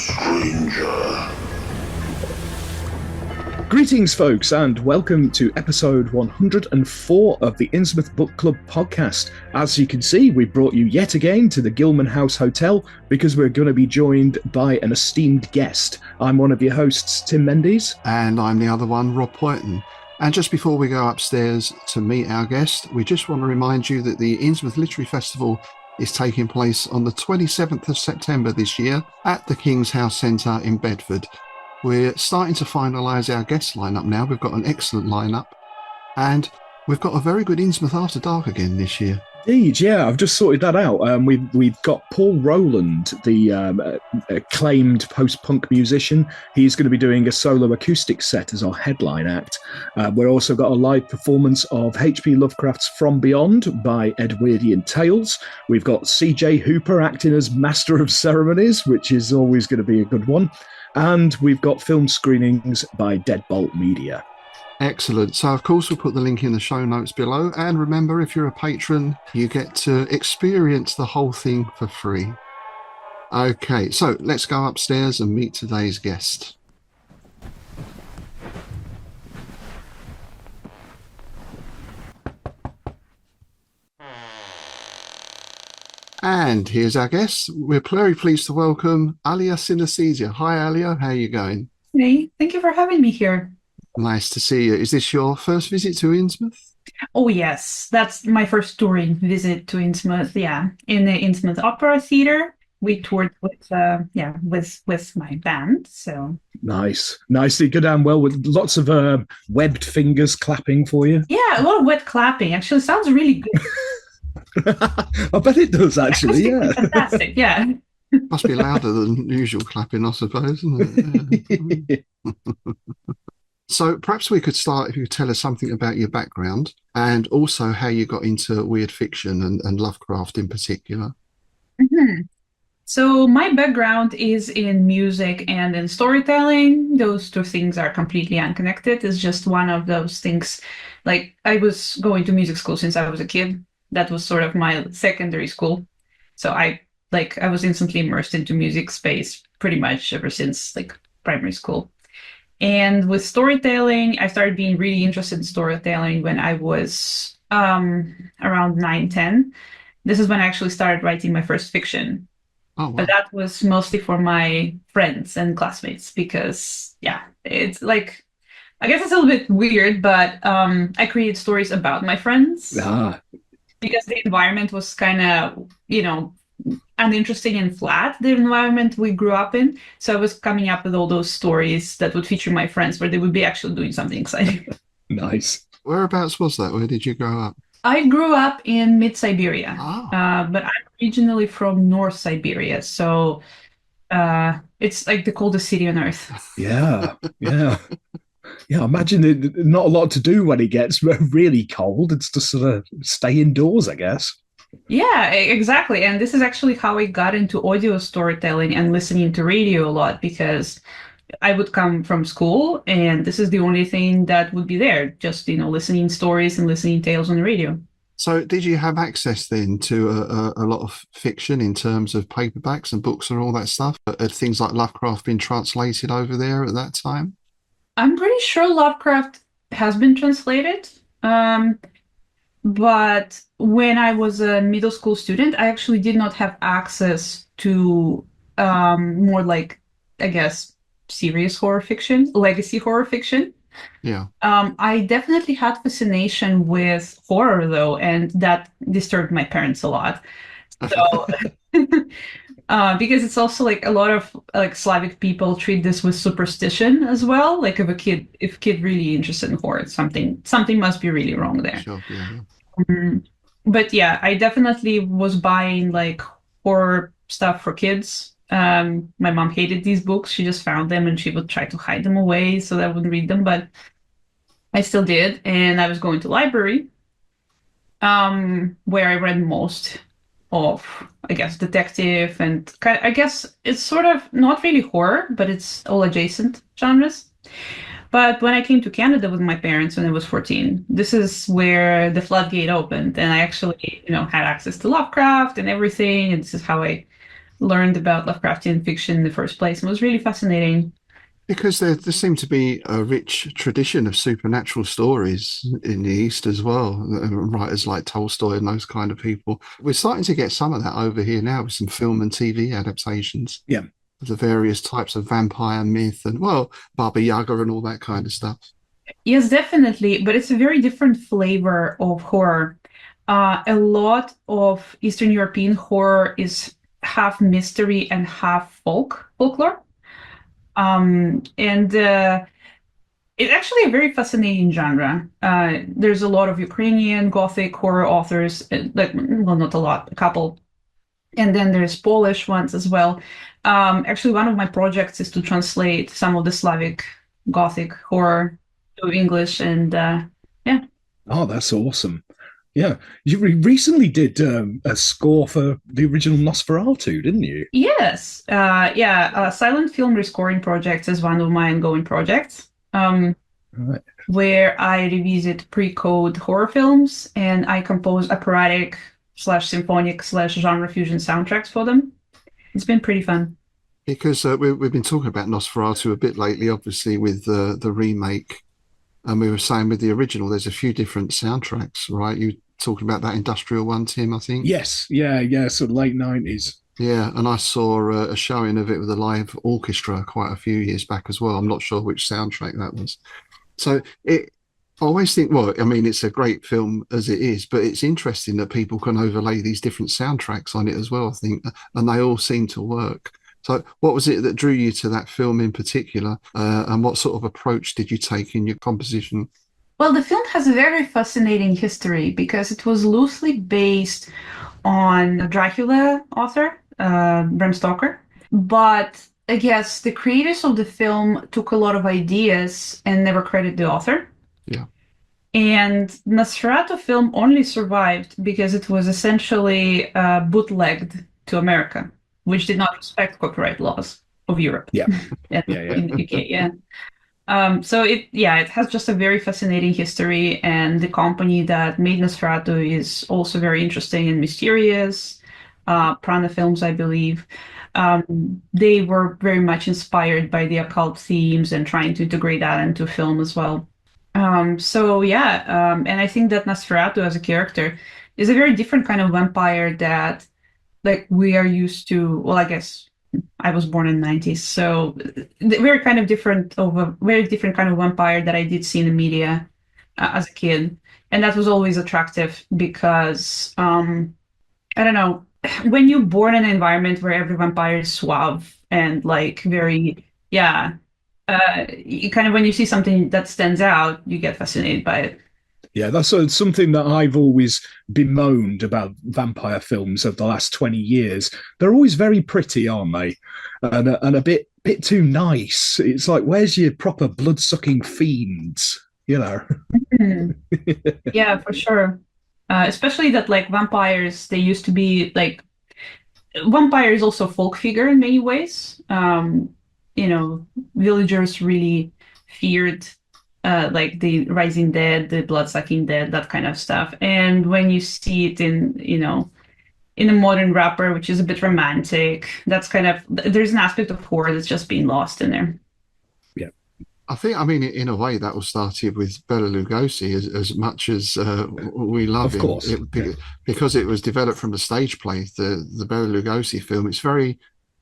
stranger. Greetings, folks, and welcome to episode 104 of the Innsmouth Book Club podcast. As you can see, we brought you yet again to the Gilman House Hotel because we're going to be joined by an esteemed guest. I'm one of your hosts, Tim Mendes. And I'm the other one, Rob Poyton. And just before we go upstairs to meet our guest, we just want to remind you that the Innsmouth Literary Festival is taking place on the 27th of September this year at the King's House Centre in Bedford. We're starting to finalise our guest lineup now. We've got an excellent lineup, and we've got a very good Innsmouth After Dark again this year. Indeed, yeah, I've just sorted that out. We've got Paul Rowland, the acclaimed post-punk musician. He's going to be doing a solo acoustic set as our headline act. We've also got a live performance of H.P. Lovecraft's From Beyond by Edwardian Tales. We've got C.J. Hooper acting as Master of Ceremonies, which is always going to be a good one. And we've got film screenings by Deadbolt Media. Excellent. So, of course, we'll put the link in the show notes below. And remember, if you're a patron, you get to experience the whole thing for free. Okay, so let's go upstairs and meet today's guest. And here's our guest. We're very pleased to welcome Alia Synesthesia. Hi, Alia. How are you going? Hey, thank you for having me here. Nice to see you. Is this your first visit to Innsmouth? Oh, yes. That's my first touring visit to Innsmouth. Yeah, in the Innsmouth Opera Theatre. We toured with my band. So nice. You go down well with lots of webbed fingers clapping for you. Yeah, a lot of wet clapping. Actually, sounds really good. I bet it does, actually. Yeah, fantastic. Yeah, must be louder than usual clapping, I suppose, isn't it? Yeah. So perhaps we could start if you could tell us something about your background and also how you got into weird fiction and Lovecraft in particular. Mm-hmm. So my background is in music and in storytelling. Those two things are completely unconnected. It's just one of those things. Like, I was going to music school since I was a kid. That was sort of my secondary school. So I was instantly immersed into music space pretty much ever since primary school. And with storytelling, I started being really interested in storytelling when I was around 9, 10. This is when I actually started writing my first fiction. Oh, wow. But that was mostly for my friends and classmates because, yeah, it's like, I guess it's a little bit weird, but I created stories about my friends. Because the environment was kind of, uninteresting and flat, the environment we grew up in. So I was coming up with all those stories that would feature my friends where they would be actually doing something exciting. Nice. Whereabouts was that? Where did you grow up? I grew up in mid-Siberia, Oh. but I'm originally from North Siberia. So it's like the coldest city on earth. Yeah. Yeah, imagine not a lot to do when it gets really cold. It's just sort of stay indoors, I guess. Yeah, exactly. And this is actually how I got into audio storytelling and listening to radio a lot, because I would come from school and this is the only thing that would be there, just, listening stories and listening tales on the radio. So did you have access then to a lot of fiction in terms of paperbacks and books and all that stuff? Had things like Lovecraft been translated over there at that time? I'm pretty sure Lovecraft has been translated. But when I was a middle school student, I actually did not have access to more like, I guess, serious horror fiction, legacy horror fiction. Yeah. I definitely had fascination with horror, though, and that disturbed my parents a lot. So, because it's also like a lot of Slavic people treat this with superstition as well. Like if a kid really interested in horror, something must be really wrong there. Sure, yeah. But yeah, I definitely was buying horror stuff for kids. My mom hated these books. She just found them and she would try to hide them away so that I wouldn't read them, but I still did. And I was going to library, where I read most of, I guess, detective and I guess it's sort of not really horror, but it's all adjacent genres. But when I came to Canada with my parents when I was 14, this is where the floodgate opened, and I actually, had access to Lovecraft and everything. And this is how I learned about Lovecraftian fiction in the first place. It was really fascinating. Because there seemed to be a rich tradition of supernatural stories in the East as well. Writers like Tolstoy and those kind of people. We're starting to get some of that over here now with some film and TV adaptations. Yeah. Of the various types of vampire myth and, well, Baba Yaga and all that kind of stuff. Yes, definitely, but it's a very different flavor of horror. A lot of Eastern European horror is half mystery and half folklore. And it's actually a very fascinating genre. There's a lot of Ukrainian Gothic horror authors, well, not a lot, a couple. And then there's Polish ones as well. Actually, one of my projects is to translate some of the Slavic Gothic horror to English, and yeah. Oh, that's awesome. Yeah, you recently did a score for the original Nosferatu, didn't you? Yes, Silent Film Rescoring Project is one of my ongoing projects, Right. where I revisit pre-code horror films and I compose operatic / symphonic / genre fusion soundtracks for them. It's been pretty fun. Because we've been talking about Nosferatu a bit lately, obviously, with the remake. And we were saying with the original, there's a few different soundtracks, right? You talking about that industrial one, Tim, I think? Yes, yeah, sort of late 90s. Yeah, and I saw a showing of it with a live orchestra quite a few years back as well. I'm not sure which soundtrack that was. So I always think, well, I mean, it's a great film as it is, but it's interesting that people can overlay these different soundtracks on it as well, I think, and they all seem to work. So what was it that drew you to that film in particular, and what sort of approach did you take in your composition? Well, the film has a very fascinating history because it was loosely based on a Dracula author, Bram Stoker. But I guess the creators of the film took a lot of ideas and never credited the author. Yeah. And Nosferatu film only survived because it was essentially bootlegged to America, which did not respect copyright laws of Europe. Yeah. In the UK, yeah. So it has just a very fascinating history, and the company that made Nosferatu is also very interesting and mysterious. Prana Films, I believe. They were very much inspired by the occult themes and trying to integrate that into film as well. And I think that Nosferatu as a character is a very different kind of vampire that, like, we are used to. Well, I guess I was born in the 90s, so very different kind of vampire that I did see in the media as a kid, and that was always attractive because I don't know, when you're born in an environment where every vampire is suave and like very when you see something that stands out, you get fascinated by it. Yeah, that's something that I've always bemoaned about vampire films of the last 20 years. They're always very pretty, aren't they? And a bit too nice. It's like, where's your proper blood-sucking fiends? You know? Yeah, for sure. Especially that, like, vampires, they used to be, like... Vampire is also a folk figure in many ways. Villagers really feared like the rising dead, the blood-sucking dead, that kind of stuff. And when you see it in a modern wrapper, which is a bit romantic, there's an aspect of horror that's just being lost in there. Yeah. I think, I mean, in a way, that was started with Bela Lugosi as much as we love of course. because it was developed from the stage play, the Bela Lugosi film. It's very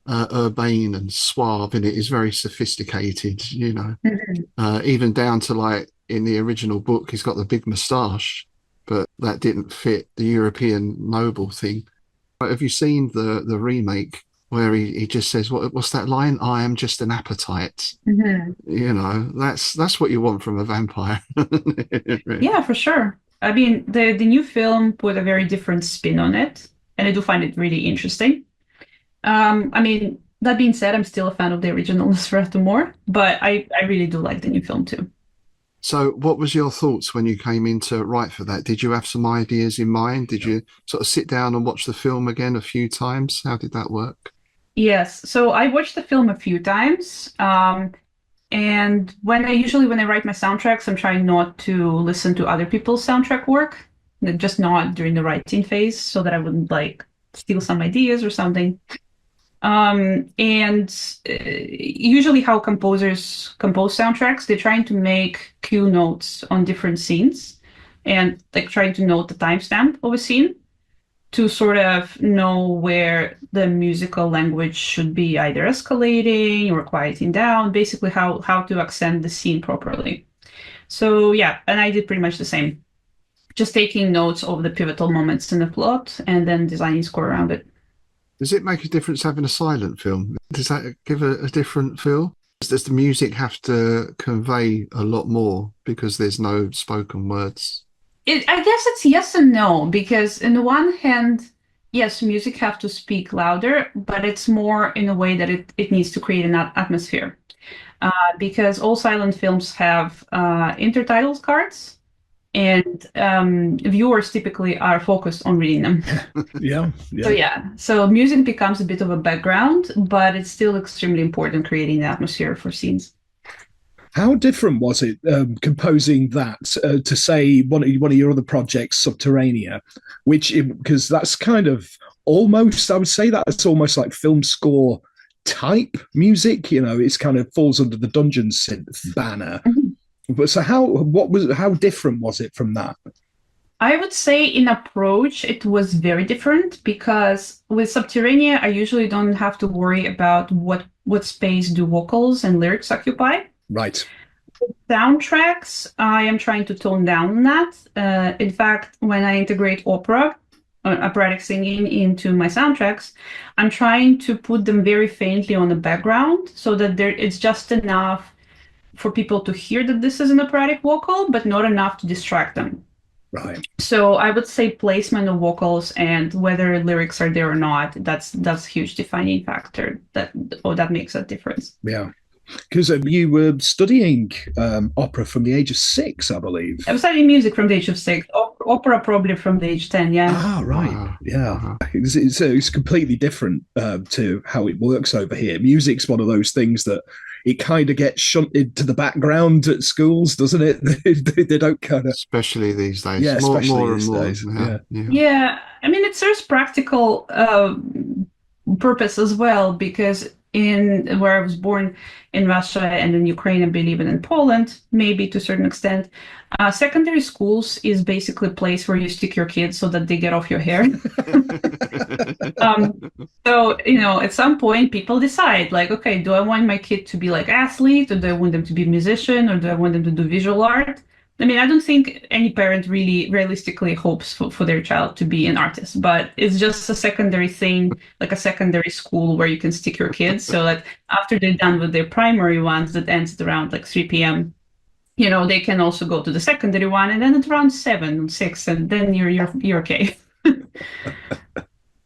urbane and suave, and it is very sophisticated, even down to, like, in the original book, he's got the big moustache, but that didn't fit the European noble thing. Have you seen the remake where he just says, what's that line? I am just an appetite. Mm-hmm. That's what you want from a vampire. Yeah, for sure. I mean, the new film put a very different spin on it, and I do find it really interesting. I mean, that being said, I'm still a fan of the original Nosferatu more, but I really do like the new film too. So what was your thoughts when you came in to write for that? Did you have some ideas in mind? Did you sort of sit down and watch the film again a few times? How did that work? Yes, so I watched the film a few times. And when I write my soundtracks, I'm trying not to listen to other people's soundtrack work, just not during the writing phase, so that I wouldn't, like, steal some ideas or something. Usually how composers compose soundtracks, they're trying to make cue notes on different scenes and like trying to note the timestamp of a scene to sort of know where the musical language should be either escalating or quieting down, basically how to accent the scene properly. So yeah, and I did pretty much the same. Just taking notes of the pivotal moments in the plot and then designing score around it. Does it make a difference having a silent film? Does that give a different feel? Does the music have to convey a lot more because there's no spoken words? I guess it's yes and no, because on the one hand, yes, music have to speak louder, but it's more in a way that it needs to create an atmosphere. Because all silent films have intertitles cards, and viewers typically are focused on reading them. Yeah. So music becomes a bit of a background, but it's still extremely important creating the atmosphere for scenes. How different was it composing that to say one of your other projects, Subterranea, because that's kind of almost, I would say that's almost like film score type music. It's kind of falls under the dungeon synth banner. But so how different was it from that? I would say in approach, it was very different because with Subterranea, I usually don't have to worry about what space do vocals and lyrics occupy. Right. Soundtracks, I am trying to tone down that. In fact, when I integrate operatic singing into my soundtracks, I'm trying to put them very faintly on the background so that it's just enough for people to hear that this is an operatic vocal, but not enough to distract them. Right. So I would say placement of vocals and whether lyrics are there or not, that's a huge defining factor that makes a difference. Yeah. Because you were studying opera from the age of 6, I believe. I was studying music from the age of 6, opera probably from the age 10, yeah. Ah, right. Wow. Yeah. Uh-huh. It's completely different to how it works over here. Music's one of those things that it kind of gets shunted to the background at schools, doesn't it? They don't kind of... Especially these days. Yeah, more especially and these more. days. Yeah. I mean, it serves practical purpose as well, because in where I was born in Russia and in Ukraine, I believe, and in Poland, maybe to a certain extent, secondary schools is basically a place where you stick your kids so that they get off your hair. So, at some point people decide like, okay, do I want my kid to be like athlete, or do I want them to be musician, or do I want them to do visual art? I mean, I don't think any parent really realistically hopes for their child to be an artist, but it's just a secondary thing, like a secondary school where you can stick your kids. So like after they're done with their primary ones that ends at around like 3 p.m., they can also go to the secondary one, and then at around 7, 6, and then you're okay.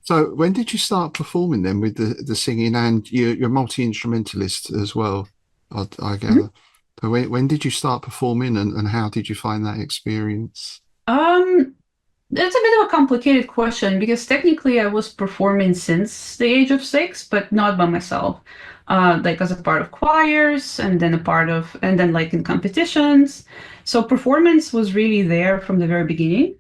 So when did you start performing then with the singing, and you're a multi-instrumentalist as well, I gather? Mm-hmm. So when did you start performing, and how did you find that experience? That's a bit of a complicated question because technically I was performing since the age of 6, but not by myself. Like as a part of choirs and then like in competitions. So performance was really there from the very beginning,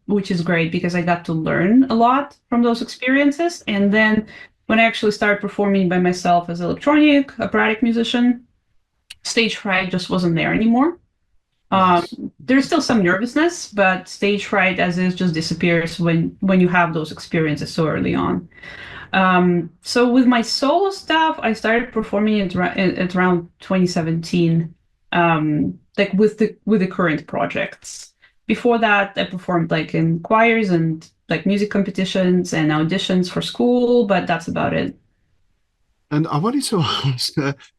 which is great because I got to learn a lot from those experiences. And then when I actually started performing by myself as electronic operatic musician, stage fright just wasn't there anymore. There's still some nervousness, but stage fright as is just disappears when you have those experiences so early on. So with my solo stuff, I started performing at around 2017, like with the current projects. Before that, I performed like in choirs and like music competitions and auditions for school, but that's about it. And I wanted to ask,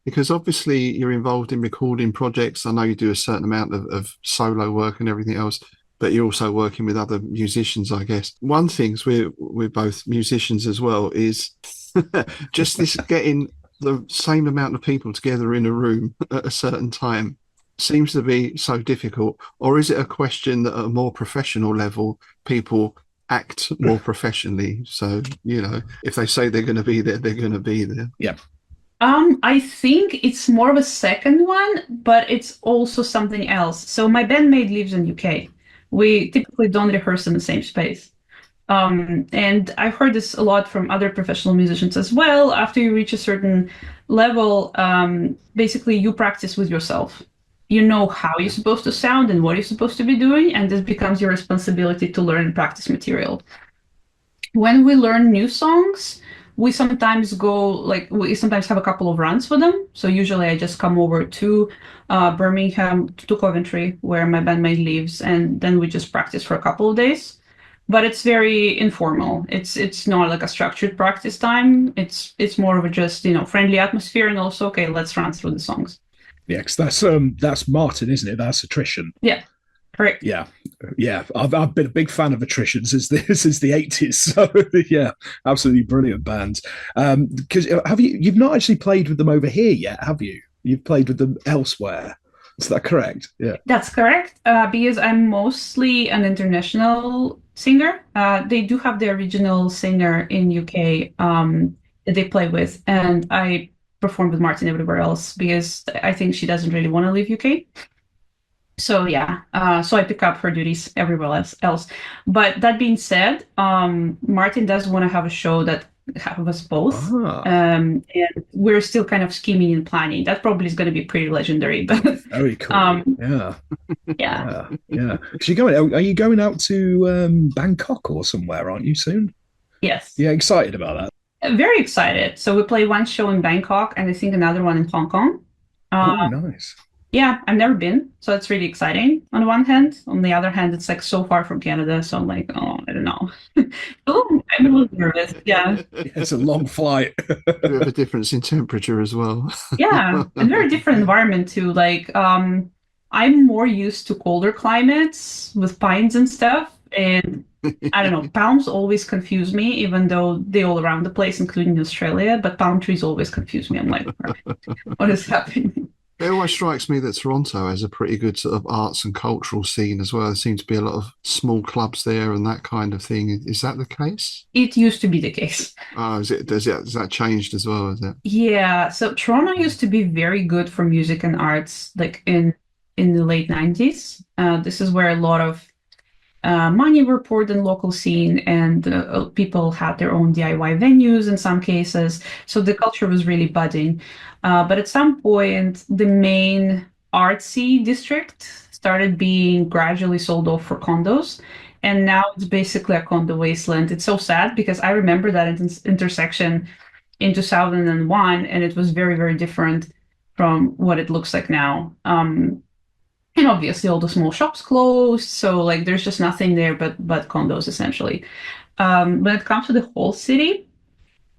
because obviously you're involved in recording projects. I know you do a certain amount of solo work and everything else, but you're also working with other musicians, I guess. One thing, we're both musicians as well, is just this getting the same amount of people together in a room at a certain time seems to be so difficult. Or is it a question that at a more professional level, people act more professionally? So, if they say they're going to be there, they're going to be there. Yeah. I think it's more of a second one, but it's also something else. So my bandmate lives in UK. We typically don't rehearse in the same space. And I've heard this a lot from other professional musicians as well. After you reach a certain level, basically you practice with yourself. You know how you're supposed to sound and what you're supposed to be doing, and this becomes your responsibility to learn and practice material. When we learn new songs, we sometimes we sometimes have a couple of runs for them. So usually I just come over to Birmingham, to Coventry, where my bandmate lives, and then we just practice for a couple of days. But it's very informal. It's not like a structured practice time. It's more of a just, friendly atmosphere, and also, okay, let's run through the songs. Yeah, 'cause that's Martin, isn't it? That's Attrition. Yeah, correct. Yeah. I've been a big fan of Attrition since the 80s. So yeah, absolutely brilliant band. Because you've not actually played with them over here yet, have you? You've played with them elsewhere. Is that correct? Yeah. That's correct. Because I'm mostly an international singer. They do have the original singer in UK that they play with, and I perform with Martin everywhere else because I think she doesn't really want to leave UK. So yeah, so I pick up her duties everywhere else. But that being said, Martin does want to have a show that have us both, and we're still kind of scheming and planning. That probably is going to be pretty legendary. But very cool. Yeah. Are you going out to Bangkok or somewhere? Aren't you soon? Yes. Yeah, excited about that. Very excited. So we play one show in Bangkok and I think another one in Hong Kong. Oh, nice. Yeah, I've never been, so it's really exciting on one hand. On the other hand, it's like so far from Canada, so I'm like, oh, I don't know. I'm a little nervous. Yeah. It's a long flight. A bit of a difference in temperature as well. Yeah, and very different environment too. Like, I'm more used to colder climates with pines and stuff, and I don't know, palms always confuse me, even though they're all around the place, including Australia, but palm trees always confuse me. I'm like, what is happening? It always strikes me that Toronto has a pretty good sort of arts and cultural scene as well. There seems to be a lot of small clubs there and that kind of thing. Is that the case? It used to be the case. Oh, has that changed as well, is it? Yeah, so Toronto used to be very good for music and arts, like in the late 90s. This is where a lot of money were poured in local scene, and people had their own DIY venues in some cases. So the culture was really budding. But at some point, the main artsy district started being gradually sold off for condos. And now it's basically a condo wasteland. It's so sad because I remember that intersection in 2001, and it was very, very different from what it looks like now. And obviously all the small shops closed, so like there's just nothing there but condos essentially. When it comes to the whole city,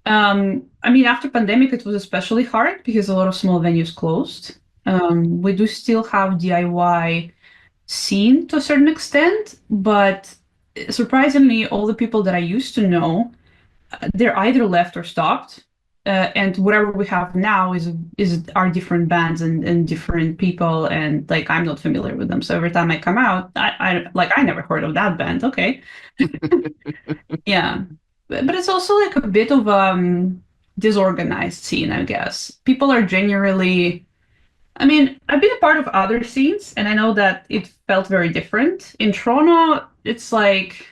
I mean, after pandemic it was especially hard because a lot of small venues closed. We do still have DIY scene to a certain extent, but surprisingly all the people that I used to know, they're either left or stopped. And whatever we have now is our different bands and different people, and like I'm not familiar with them. So every time I come out, I never heard of that band. Okay, yeah, but it's also like a bit of disorganized scene, I guess. People are generally. I mean, I've been a part of other scenes, and I know that it felt very different. In Toronto, it's like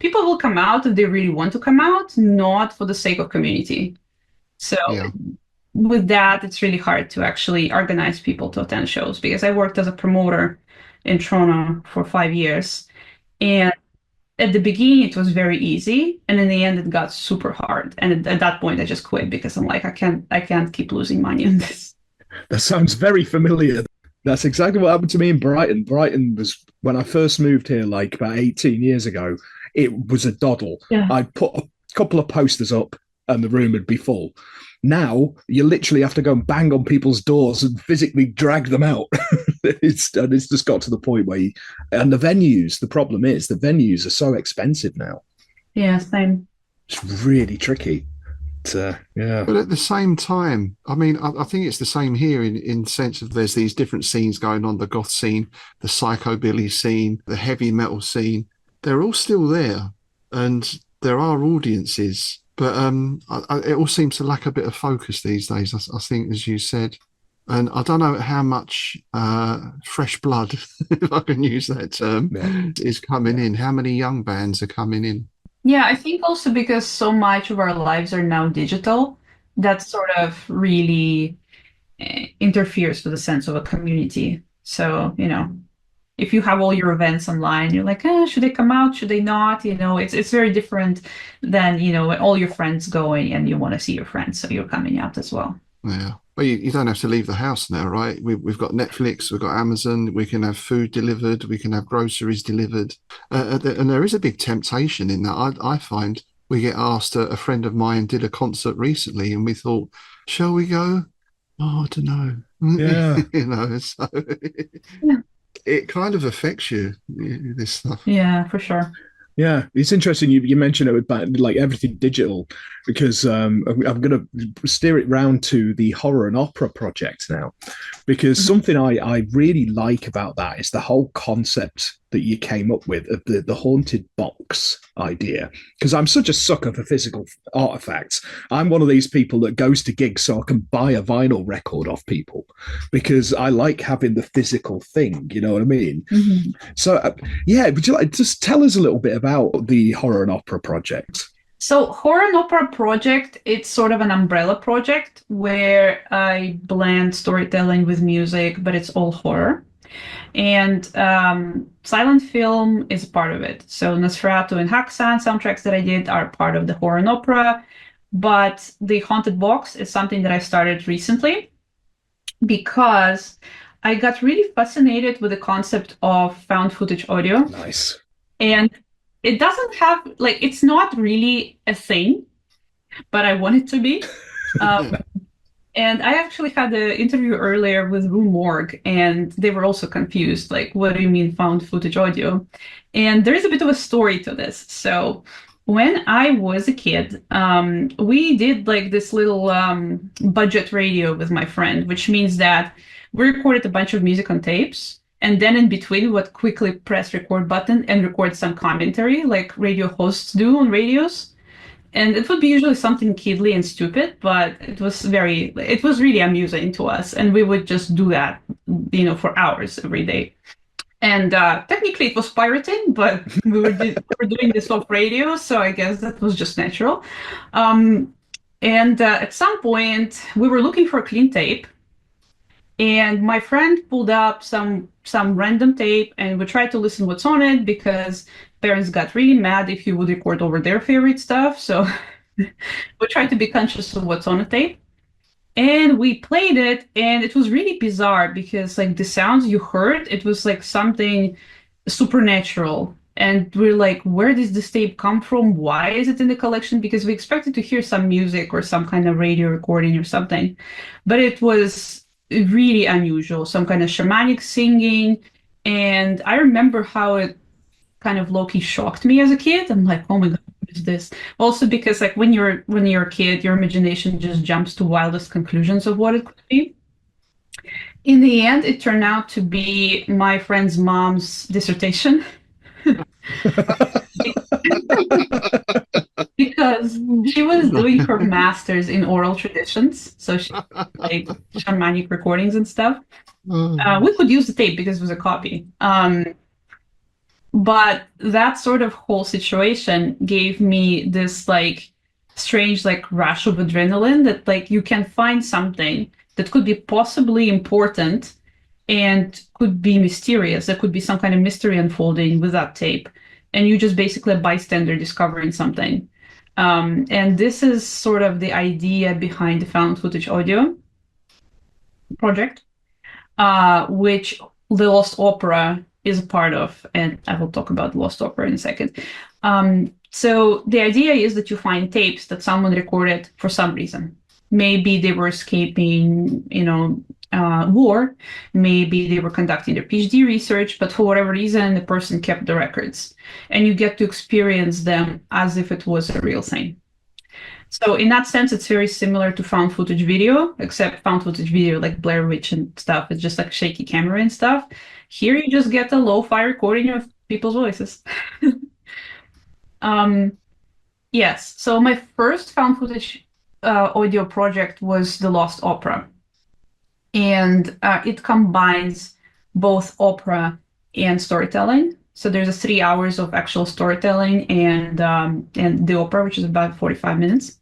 people will come out if they really want to come out, not for the sake of community. So with that, it's really hard to actually organize people to attend shows because I worked as a promoter in Toronto for 5 years. And at the beginning, it was very easy. And in the end, it got super hard. And at that point, I just quit because I'm like, I can't keep losing money on this. That sounds very familiar. That's exactly what happened to me in Brighton. Brighton was, when I first moved here, like about 18 years ago, it was a doddle. Yeah. I'd put a couple of posters up and the room would be full. Now you literally have to go and bang on people's doors and physically drag them out. It's just got to the point where and the problem is the venues are so expensive now. Yeah, same. It's really tricky. But at the same time, I mean, I think it's the same here in sense of there's these different scenes going on, the goth scene, the psychobilly scene, the heavy metal scene. They're all still there and there are audiences. But it all seems to lack a bit of focus these days, I think, as you said. And I don't know how much fresh blood, if I can use that term, is coming in. How many young bands are coming in? Yeah, I think also because so much of our lives are now digital, that sort of really interferes with the sense of a community. So, if you have all your events online, you're like, should they come out? Should they not? It's very different than, when all your friends going and you want to see your friends, so you're coming out as well. Yeah. Well, you don't have to leave the house now, right? We've got Netflix, we've got Amazon, we can have food delivered, we can have groceries delivered. And there is a big temptation in that. I find we get asked, a friend of mine did a concert recently and we thought, shall we go? Oh, I don't know. Yeah. So Yeah. it kind of affects you, this stuff. Yeah, for sure. Yeah, it's interesting you mentioned it about like everything digital because I'm going to steer it round to the horror and opera project now because Mhm. something I really like about that is the whole concept that you came up with of the haunted box idea because I'm such a sucker for physical artifacts. I'm one of these people that goes to gigs so I can buy a vinyl record off people because I like having the physical thing, you know what I mean? Mhm. So, yeah, would you like just tell us a little bit about the horror and opera project? So, Horror and Opera Project, it's sort of an umbrella project where I blend storytelling with music, but it's all horror. And silent film is part of it. So Nosferatu and Haxan soundtracks that I did are part of the horror and opera. But the haunted box is something that I started recently because I got really fascinated with the concept of found footage audio. Nice. And it doesn't have, like, it's not really a thing, but I want it to be. And I actually had an interview earlier with Rue Morgue, and they were also confused, like, what do you mean found footage audio? And there is a bit of a story to this. So when I was a kid, we did like this little budget radio with my friend, which means that we recorded a bunch of music on tapes. And then in between, we would quickly press record button and record some commentary like radio hosts do on radios. And it would be usually something kidly and stupid, but it was really amusing to us. And we would just do that, for hours every day. And technically it was pirating, but we were doing this off radio, so I guess that was just natural. And at some point, we were looking for a clean tape, and my friend pulled up some random tape, and we tried to listen what's on it because parents got really mad if you would record over their favorite stuff. So we tried to be conscious of what's on the tape. And we played it, and it was really bizarre because like the sounds you heard, it was like something supernatural. And we're like, where does this tape come from? Why is it in the collection? Because we expected to hear some music or some kind of radio recording or something. But it was really unusual, some kind of shamanic singing. And I remember how it kind of low-key shocked me as a kid. I'm like, oh my God, what is this? Also because like when you're a kid, your imagination just jumps to wildest conclusions of what it could be. In the end, it turned out to be my friend's mom's dissertation. Because she was doing her master's in oral traditions, so she like shamanic recordings and stuff. We could use the tape because it was a copy. But that sort of whole situation gave me this like strange like rush of adrenaline that like you can find something that could be possibly important and could be mysterious. There could be some kind of mystery unfolding with that tape. And you just basically a bystander discovering something. And this is sort of the idea behind the found footage audio project, which the Lost Opera is a part of, and I will talk about the Lost Opera in a second. So the idea is that you find tapes that someone recorded for some reason. Maybe they were escaping, war. Maybe they were conducting their PhD research, but for whatever reason, the person kept the records. And you get to experience them as if it was a real thing. So in that sense, it's very similar to found footage video, except found footage video like Blair Witch and stuff. It's just like shaky camera and stuff. Here you just get a lo-fi recording of people's voices. Yes, so my first found footage audio project was The Lost Opera. And it combines both opera and storytelling. So there's a 3 hours of actual storytelling and the opera, which is about 45 minutes.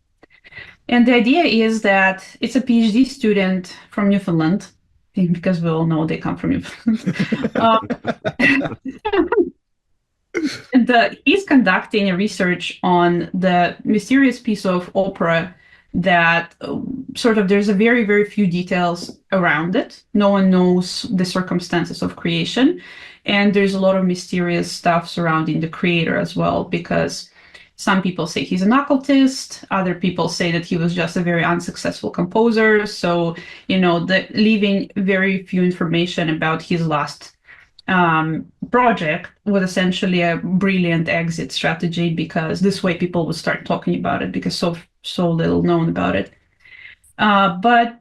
And the idea is that it's a PhD student from Newfoundland, because we all know they come from Newfoundland. And he's conducting a research on the mysterious piece of opera that sort of there's a very, very few details around it. No one knows the circumstances of creation. And there's a lot of mysterious stuff surrounding the creator as well, because some people say he's an occultist. Other people say that he was just a very unsuccessful composer. So, leaving very few information about his last project was essentially a brilliant exit strategy, because this way people would start talking about it, because so little known about it. But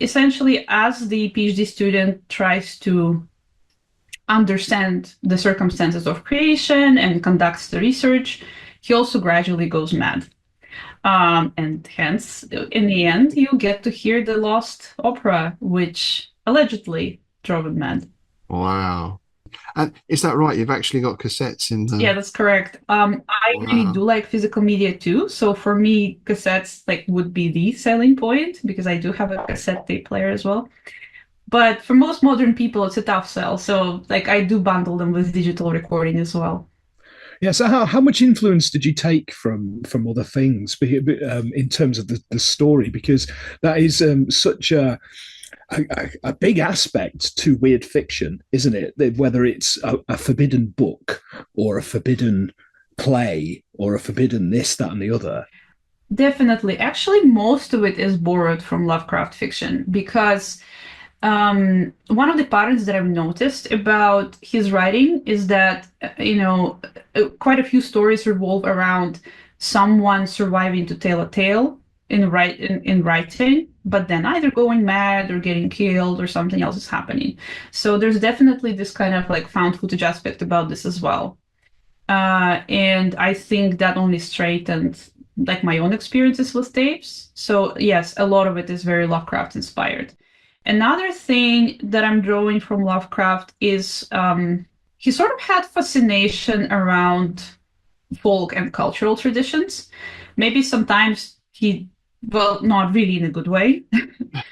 essentially, as the PhD student tries to understand the circumstances of creation and conducts the research, he also gradually goes mad. And hence, in the end, you get to hear the lost opera, which allegedly drove him mad. Wow. And is that right? You've actually got cassettes in the... Yeah, that's correct. I really do like physical media too. So for me, cassettes would be the selling point, because I do have a cassette tape player as well. But for most modern people, it's a tough sell. So I do bundle them with digital recording as well. Yeah. So how much influence did you take from other things in terms of the story? Because that is such a big aspect to weird fiction, isn't it? Whether it's a forbidden book or a forbidden play or a forbidden this, that, and the other. Definitely. Actually, most of it is borrowed from Lovecraft fiction, because one of the patterns that I've noticed about his writing is that, quite a few stories revolve around someone surviving to tell a tale in writing, but then either going mad or getting killed or something else is happening. So there's definitely this kind of found footage aspect about this as well. And I think that only straightened my own experiences with tapes. So yes, a lot of it is very Lovecraft inspired. Another thing that I'm drawing from Lovecraft is he sort of had fascination around folk and cultural traditions. Maybe sometimes not really in a good way.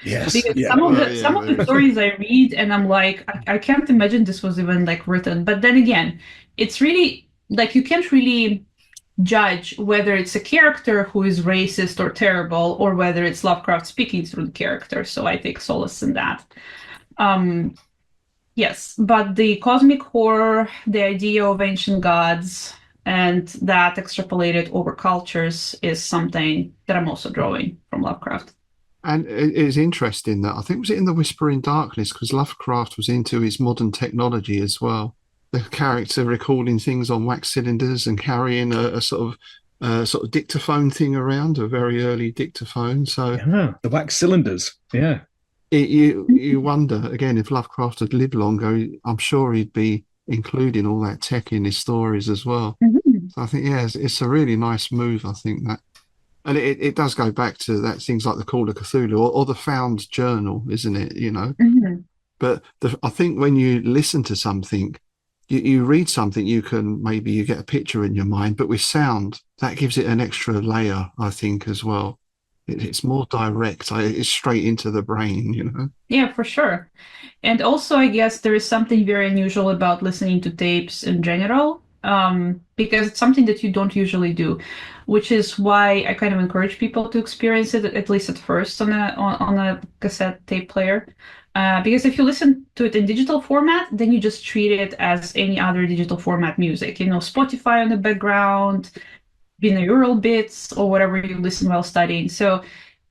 Yes. Because yeah. some of the stories I read and I'm like, I can't imagine this was even written. But then again, it's really you can't really judge whether it's a character who is racist or terrible, or whether it's Lovecraft speaking through the character. So I take solace in that. Yes, but the cosmic horror, the idea of ancient gods, and that extrapolated over cultures is something that I'm also drawing from Lovecraft. And it is interesting that, I think, was it in The Whisper in Darkness, because Lovecraft was into his modern technology as well. The character recording things on wax cylinders and carrying a sort of dictaphone thing around, a very early dictaphone. So yeah, the wax cylinders. Yeah. You wonder, again, if Lovecraft had lived longer, I'm sure he'd be including all that tech in his stories as well. Mm-hmm. So I think, yeah, it's a really nice move, I think, that. And it does go back to that, things like the Call of Cthulhu or the Found Journal, isn't it? Mm-hmm. But I think when you listen to something, you read something, you get a picture in your mind, but with sound, that gives it an extra layer, I think, as well. It's more direct. It's straight into the brain, Yeah, for sure. And also, I guess there is something very unusual about listening to tapes in general, because it's something that you don't usually do, which is why I kind of encourage people to experience it, at least at first, on a cassette tape player. Because if you listen to it in digital format, then you just treat it as any other digital format music. Spotify on the background, binaural bits, or whatever you listen while studying. So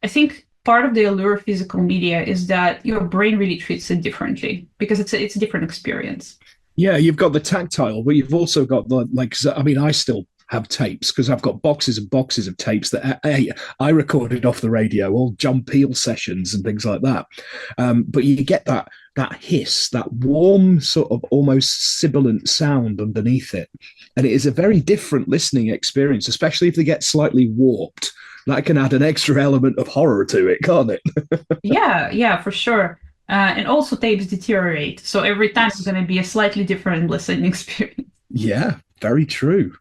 I think part of the allure of physical media is that your brain really treats it differently, because it's a different experience. Yeah, you've got the tactile, but you've also got I still have tapes because I've got boxes and boxes of tapes that I recorded off the radio, all John Peel sessions and things like that. But you get that hiss, that warm sort of almost sibilant sound underneath it. And it is a very different listening experience, especially if they get slightly warped. That can add an extra element of horror to it, can't it? Yeah, for sure. And also tapes deteriorate. So every time it's going to be a slightly different listening experience. Yeah, very true.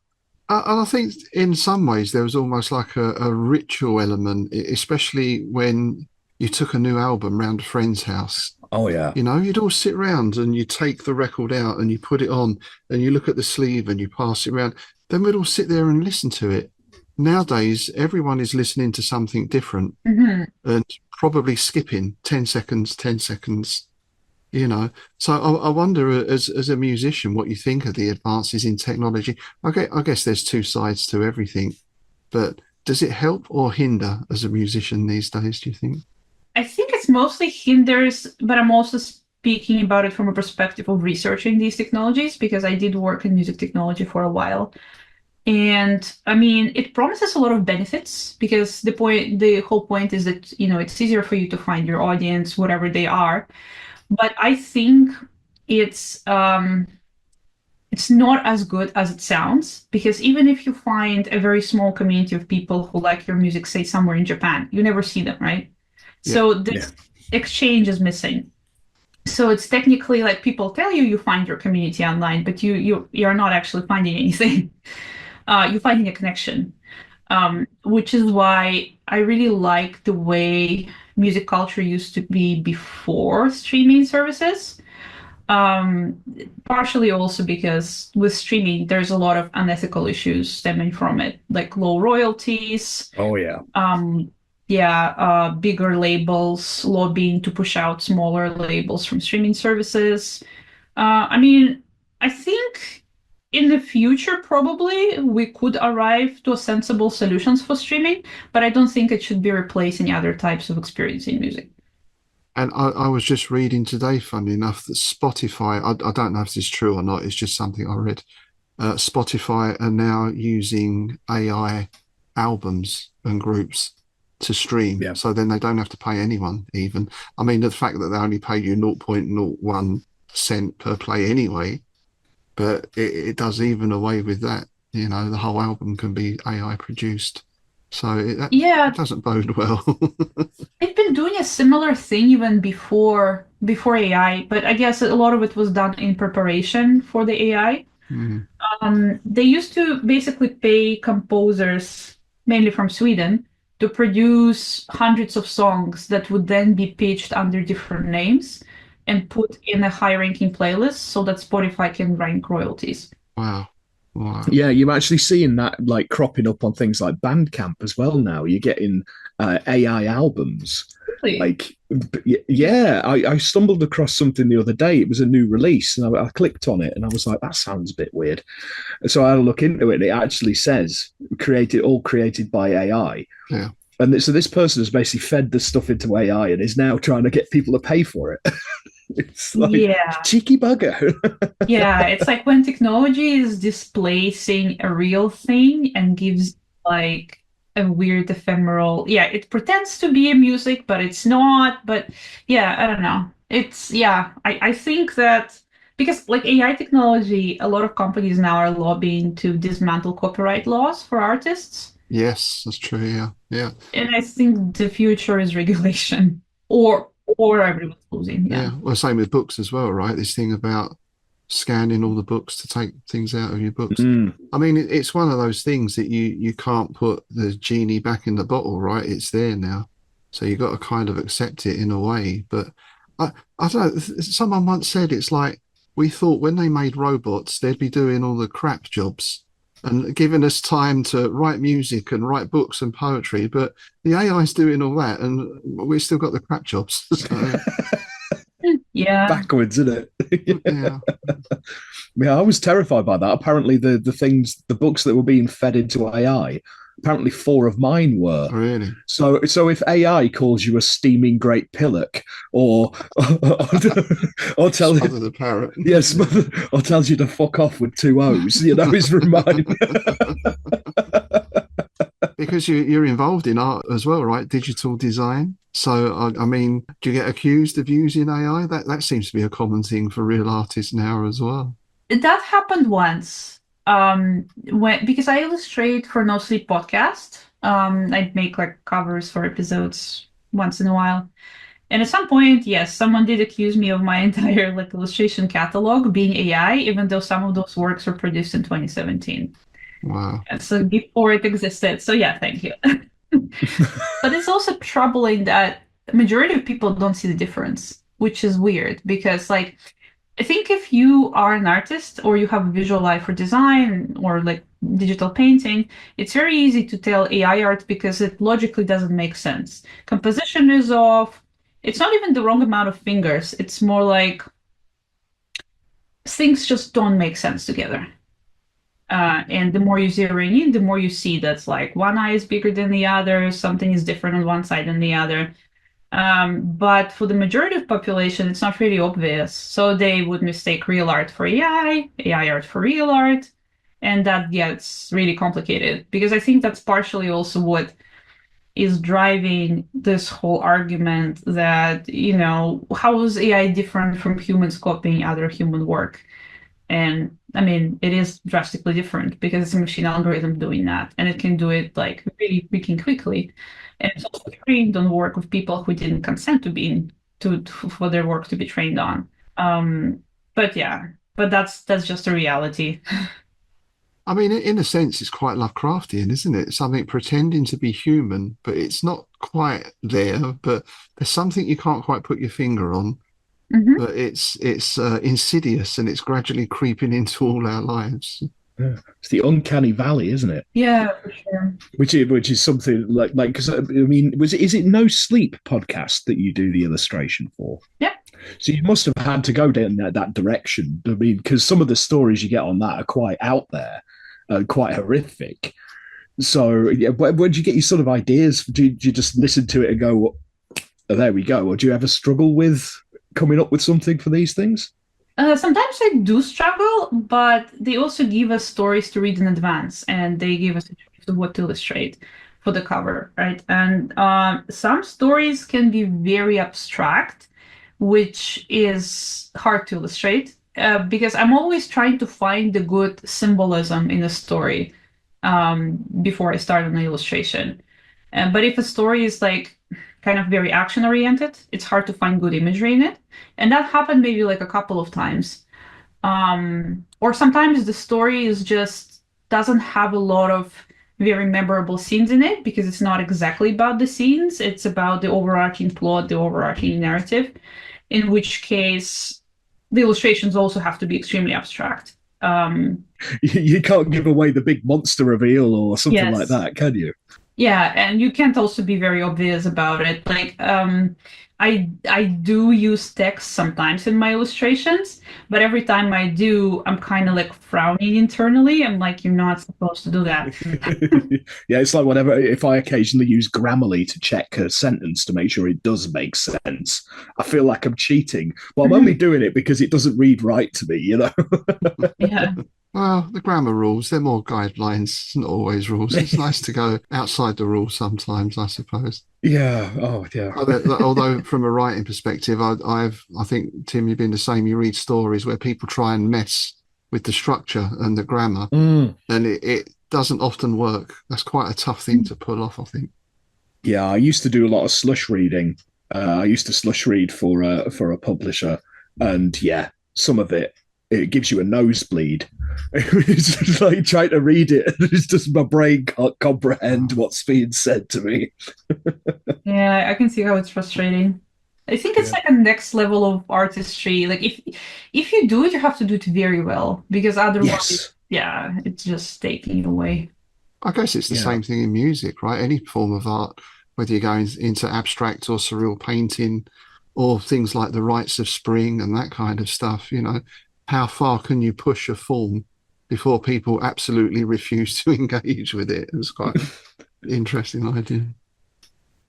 And I think in some ways there was almost like a ritual element, especially when you took a new album round a friend's house. Oh yeah. You know, you'd all sit around and you take the record out and you put it on and you look at the sleeve and you pass it around. Then we'd all sit there and listen to it. Nowadays, everyone is listening to something different and probably skipping 10 seconds, 10 seconds, you know. So I wonder, as a musician, what you think of the advances in technology. I guess there's two sides to everything, but does it help or hinder as a musician these days, do you think? I think it's mostly hinders, but I'm also speaking about it from a perspective of researching these technologies because I did work in music technology for a while. And I mean, it promises a lot of benefits because the whole point is that, you know, it's easier for you to find your audience, whatever they are. But I think it's not as good as it sounds because even if you find a very small community of people who like your music, say somewhere in Japan, you never see them, right? So this exchange is missing. So it's technically like people tell you find your community online, but you're not actually finding anything. You're finding a connection, which is why I really like the way music culture used to be before streaming services. Partially also because with streaming, there's a lot of unethical issues stemming from it, like low royalties. Oh yeah. Bigger labels lobbying to push out smaller labels from streaming services. I mean, I think in the future, probably we could arrive to a sensible solutions for streaming, but I don't think it should be replacing other types of experiencing music. And I was just reading today, funny enough, that Spotify, I don't know if this is true or not, it's just something I read. Spotify are now using AI albums and groups to stream. Yeah. So then they don't have to pay anyone even. I mean, the fact that they only pay you 0.01 cent per play anyway, but it does even away with that. You know, the whole album can be AI produced. So that doesn't bode well. They've been doing a similar thing even before AI, but I guess a lot of it was done in preparation for the AI. They used to basically pay composers, mainly from Sweden, to produce hundreds of songs that would then be pitched under different names and put in a high-ranking playlist so that Spotify can rank royalties. Wow. Yeah, you're actually seeing that like cropping up on things like Bandcamp as well now. You're getting AI albums. Really? Like, yeah, I stumbled across something the other day. It was a new release, and I clicked on it, and I was like, that sounds a bit weird. So I had a look into it, and it actually says created by AI. Yeah. And so this person has basically fed the stuff into AI and is now trying to get people to pay for it. It's like cheeky bugger. Yeah, it's like when technology is displacing a real thing and gives like a weird ephemeral. Yeah, it pretends to be a music, but it's not. But yeah, I don't know. I think that because like AI technology, a lot of companies now are lobbying to dismantle copyright laws for artists. Yes, that's true. Yeah. And I think the future is regulation or everyone's losing. Yeah. Well, same with books as well, right? This thing about scanning all the books to take things out of your books. I mean, it's one of those things that you can't put the genie back in the bottle, right? It's there now. So you've got to kind of accept it in a way. But I don't know. Someone once said it's like we thought when they made robots, they'd be doing all the crap jobs and giving us time to write music and write books and poetry, but the AI's doing all that, and we've still got the crap jobs. So. Yeah, backwards, isn't it? Yeah. Yeah, I was terrified by that. Apparently, the books that were being fed into AI, apparently 4 of mine were. Really? So if AI calls you a steaming great pillock, or tell Smother the parrot, yes, or tells you to fuck off with 2 O's, you know, is from mine. Because you're involved in art as well, right? Digital design. So I mean, do you get accused of using AI? That seems to be a common thing for real artists now as well. That happened once. Because I illustrate for No Sleep podcast, I'd make like covers for episodes once in a while. And at some point, yes, someone did accuse me of my entire like illustration catalog being AI, even though some of those works were produced in 2017. Wow. And so before it existed. So yeah, thank you. But it's also troubling that the majority of people don't see the difference, which is weird because like I think if you are an artist or you have a visual eye for design or like digital painting, it's very easy to tell AI art because it logically doesn't make sense. Composition is off. It's not even the wrong amount of fingers. It's more like things just don't make sense together. And the more you zero in, the more you see that's like one eye is bigger than the other, something is different on one side than the other. But for the majority of population, it's not really obvious. So they would mistake real art for AI art for real art. And that gets really complicated because I think that's partially also what is driving this whole argument that, how is AI different from humans copying other human work? And I mean, it is drastically different because it's a machine algorithm doing that, and it can do it like really freaking quickly. And it's also trained on work of people who didn't consent for their work to be trained on. But yeah, but that's just a reality. I mean, in a sense, it's quite Lovecraftian, isn't it? Something pretending to be human, but it's not quite there. But there's something you can't quite put your finger on. Mhm. But it's insidious and it's gradually creeping into all our lives. Yeah. It's the uncanny valley, isn't it? Yeah, for sure. Which is something like because I mean, is it No Sleep podcast that you do the illustration for? Yeah. So you must have had to go down that direction. I mean, because some of the stories you get on that are quite out there, quite horrific. So yeah, where do you get your sort of ideas? Do you just listen to it and go, oh, there we go? Or do you ever struggle with coming up with something for these things? Sometimes I do struggle, but they also give us stories to read in advance, and they give us a choice of what to illustrate for the cover, right? And some stories can be very abstract, which is hard to illustrate because I'm always trying to find the good symbolism in a story before I start on the illustration. But if a story is like kind of very action oriented, it's hard to find good imagery in it. And that happened maybe like a couple of times. Or sometimes the story is just doesn't have a lot of very memorable scenes in it because it's not exactly about the scenes. It's about the overarching plot, the overarching narrative, in which case the illustrations also have to be extremely abstract. You can't give away the big monster reveal or something Yes. like that, can you? Yeah, and you can't also be very obvious about it. Like, I do use text sometimes in my illustrations, but every time I do, I'm kind of like frowning internally. I'm like, you're not supposed to do that. Yeah, it's like whatever. If I occasionally use Grammarly to check a sentence to make sure it does make sense, I feel like I'm cheating. But I'm only doing it because it doesn't read right to me, you know? Yeah. Well, the grammar rules, they're more guidelines, not always rules. It's nice to go outside the rules sometimes, I suppose. Yeah. Oh, yeah. Although from a writing perspective, I think, Tim, you've been the same. You read stories where people try and mess with the structure and the grammar, and it doesn't often work. That's quite a tough thing to pull off, I think. Yeah, I used to do a lot of slush reading. I used to slush read for a publisher, and yeah, some of it gives you a nosebleed. It's just like trying to read it. It's just my brain can't comprehend what's being said to me. Yeah, I can see how it's frustrating. I think it's like a next level of artistry. Like if you do it, you have to do it very well because otherwise, Yes. yeah, it's just taking away. I guess it's the same thing in music, right? Any form of art, whether you're going into abstract or surreal painting or things like the rites of spring and that kind of stuff, how far can you push a form before people absolutely refuse to engage with it? It's quite an interesting idea.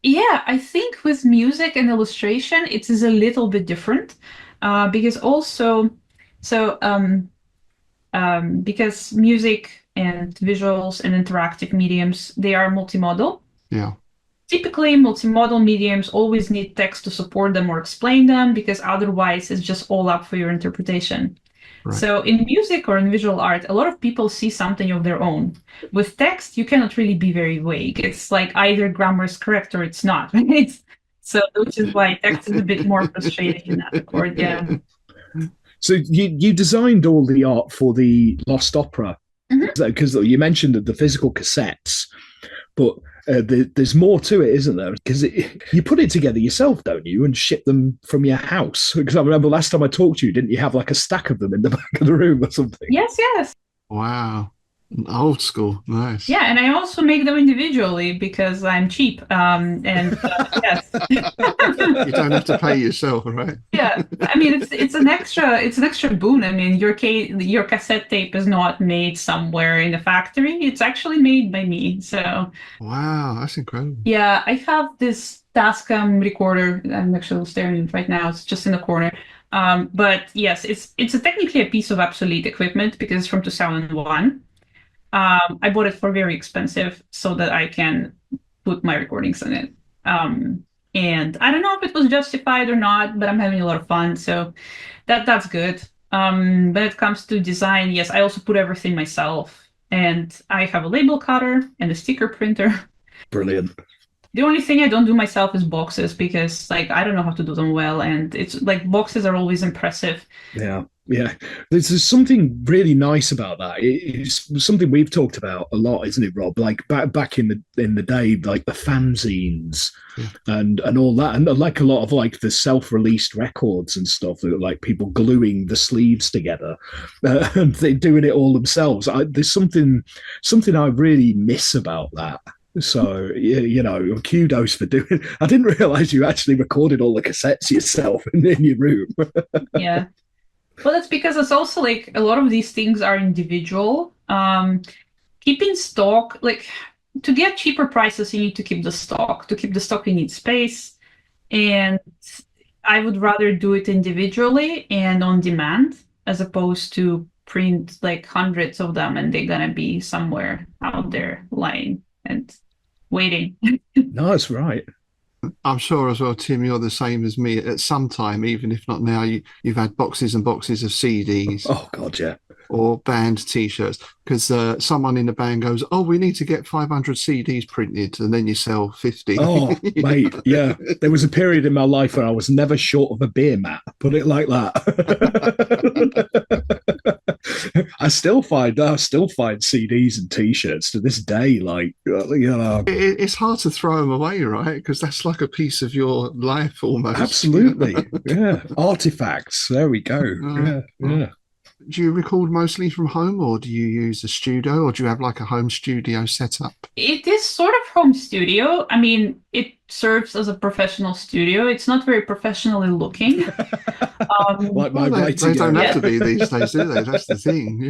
Yeah, I think with music and illustration, it is a little bit different because also, so because music and visuals and interactive mediums, they are multimodal. Yeah. Typically, multimodal mediums always need text to support them or explain them because otherwise it's just all up for your interpretation. Right. So in music or in visual art, a lot of people see something of their own. With text, you cannot really be very vague. It's like either grammar is correct or it's not, right? So, which is why text is a bit more frustrating in that record. Yeah. So you designed all the art for the Lost Opera, because you mentioned the physical cassettes, but there's more to it, isn't there? Because you put it together yourself, don't you, and ship them from your house? Because I remember last time I talked to you, didn't you have like a stack of them in the back of the room or something? Yes, yes. Wow. Old school. Nice. Yeah, and I also make them individually because I'm cheap. Yes. You don't have to pay yourself, right? Yeah, I mean it's an extra boon. I mean your cassette tape is not made somewhere in a factory. It's actually made by me. So Wow, that's incredible. yeah, I have this Tascam recorder. I'm actually staring at it right now. It's just in the corner. But yes, it's technically a piece of obsolete equipment because it's from 2001. I bought it for very expensive so that I can put my recordings in it. And I don't know if it was justified or not, but I'm having a lot of fun, so that's good. When it comes to design, yes, I also put everything myself, and I have a label cutter and a sticker printer. Brilliant. The only thing I don't do myself is boxes because, like, I don't know how to do them well, and it's like boxes are always impressive. Yeah. Yeah, there's something really nice about that. It's something we've talked about a lot, isn't it, Rob? Like back in the day, like the fanzines and all that, and like a lot of like the self-released records and stuff, that like people gluing the sleeves together and they doing it all themselves. There's something I really miss about that. So kudos for doing. I didn't realize you actually recorded all the cassettes yourself in your room. Yeah. Well, that's because it's also like a lot of these things are individual. Keeping stock, like to get cheaper prices, you need to keep the stock. To keep the stock, you need space. And I would rather do it individually and on demand as opposed to print like hundreds of them and they're going to be somewhere out there lying and waiting. No, that's right. I'm sure as well, Tim, you're the same as me. At some time, even if not now, you've had boxes and boxes of CDs. Oh, God, yeah. Or band T-shirts. Because someone in the band goes, oh, we need to get 500 CDs printed, and then you sell 50. Oh, mate, yeah. There was a period in my life where I was never short of a beer mat, put it like that. I still find CDs and T-shirts to this day. Like, it's hard to throw them away, right? Because that's like a piece of your life almost. Absolutely, yeah. Artifacts. There we go. Yeah. Do you record mostly from home, or do you use a studio, or do you have like a home studio setup? It is sort of home studio. I mean, it serves as a professional studio. It's not very professionally looking. Like my they don't have to be these days, do they? That's the thing,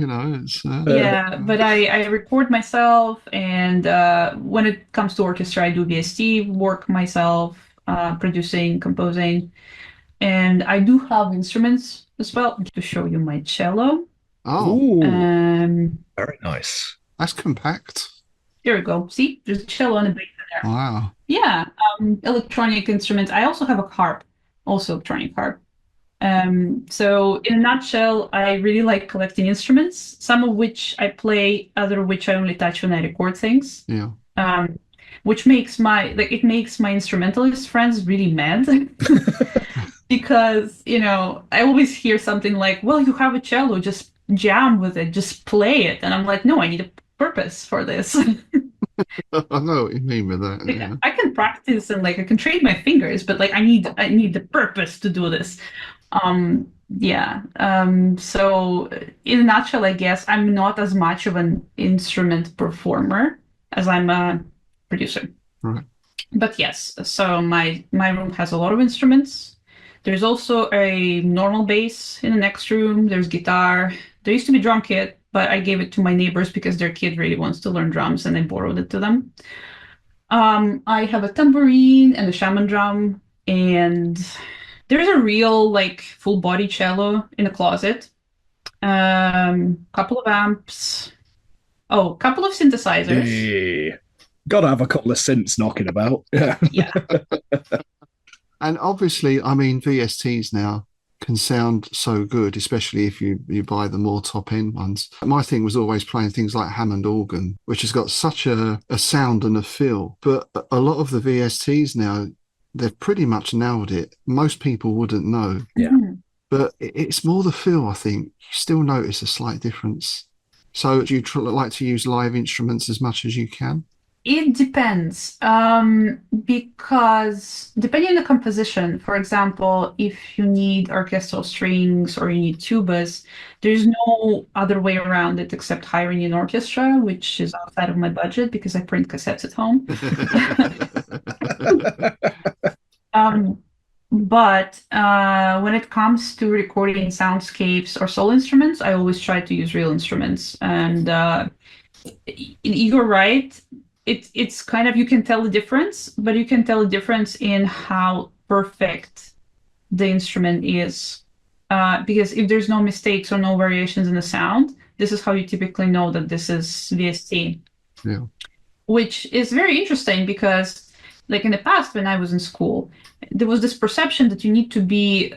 It's, yeah, but I record myself, and when it comes to orchestra, I do VST work myself, producing, composing, and I do have instruments as well. To show you my cello. Oh, very nice. That's compact. Here we go. See, there's a cello and a bass in there. Wow. Yeah, electronic instruments. I also have a harp, also electronic harp. So in a nutshell, I really like collecting instruments, some of which I play, other of which I only touch when I record things. Yeah. Which makes my instrumentalist friends really mad. Because, I always hear something like, well, you have a cello, just jam with it, just play it. And I'm like, no, I need a purpose for this. I know what you mean with that. Yeah. I can practice and I can train my fingers, but I need the purpose to do this. So in a nutshell, I guess I'm not as much of an instrument performer as I'm a producer. Right. But yes, so my room has a lot of instruments. There's also a normal bass in the next room. There's guitar. There used to be drum kit, but I gave it to my neighbors because their kid really wants to learn drums and I borrowed it to them. I have a tambourine and a shaman drum, and there's a real full body cello in the closet. Couple of amps. Oh, couple of synthesizers. Yeah. Gotta have a couple of synths knocking about. Yeah. And obviously, VSTs now can sound so good, especially if you buy the more top-end ones. My thing was always playing things like Hammond organ, which has got such a sound and a feel. But a lot of the VSTs now, they've pretty much nailed it. Most people wouldn't know, Yeah. but it's more the feel, I think. You still notice a slight difference. So do you like to use live instruments as much as you can? It depends, because depending on the composition, for example, if you need orchestral strings or you need tubas, there's no other way around it except hiring an orchestra, which is outside of my budget because I print cassettes at home. But when it comes to recording soundscapes or solo instruments, I always try to use real instruments. And you're right. It's kind of, you can tell the difference, but you can tell the difference in how perfect the instrument is. Because if there's no mistakes or no variations in the sound, this is how you typically know that this is VST. Yeah. Which is very interesting because, like in the past, when I was in school, there was this perception that you need to be,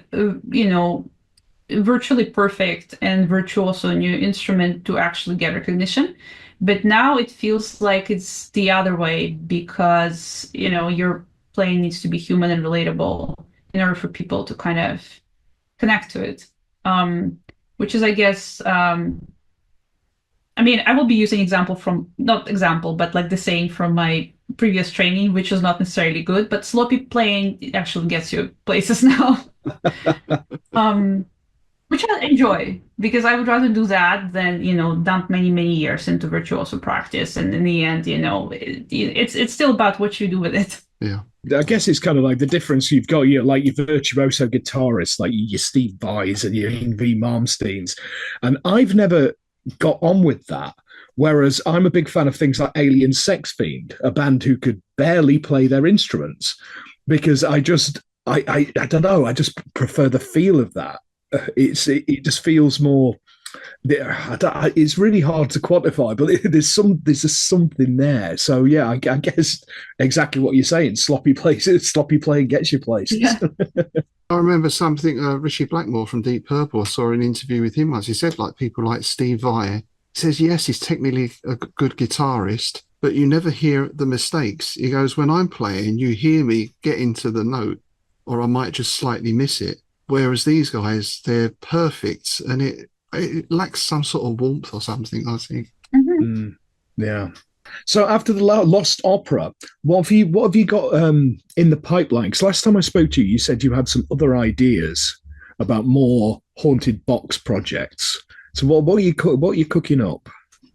virtually perfect and virtuoso in your instrument to actually get recognition. But now it feels like it's the other way because, your playing needs to be human and relatable in order for people to kind of connect to it. Which is, I guess, I will be using not example, but like the saying from my previous training, which is not necessarily good, but sloppy playing, it actually gets you places now. Which I enjoy because I would rather do that than, dump many, many years into virtuoso practice. And in the end, it's still about what you do with it. Yeah. I guess it's kind of like the difference you've got, your virtuoso guitarists, like your Steve Vais and your Yngwie Malmsteens. And I've never got on with that. Whereas I'm a big fan of things like Alien Sex Fiend, a band who could barely play their instruments, because I don't know, I just prefer the feel of that. It just feels more. It's really hard to quantify, but there's just something there. So yeah, I guess exactly what you're saying. Sloppy playing gets you places. Yeah. I remember something Richie Blackmore from Deep Purple. I saw an interview with him once. He said, like, people like Steve Vai, says yes, he's technically a good guitarist, but you never hear the mistakes. He goes, when I'm playing, you hear me get into the note, or I might just slightly miss it. Whereas these guys, they're perfect, and it lacks some sort of warmth or something, I think. Mm-hmm. Yeah. So after the Lost Opera, what have you got in the pipeline? Because last time I spoke to you, you said you had some other ideas about more haunted box projects. So what are you cooking up?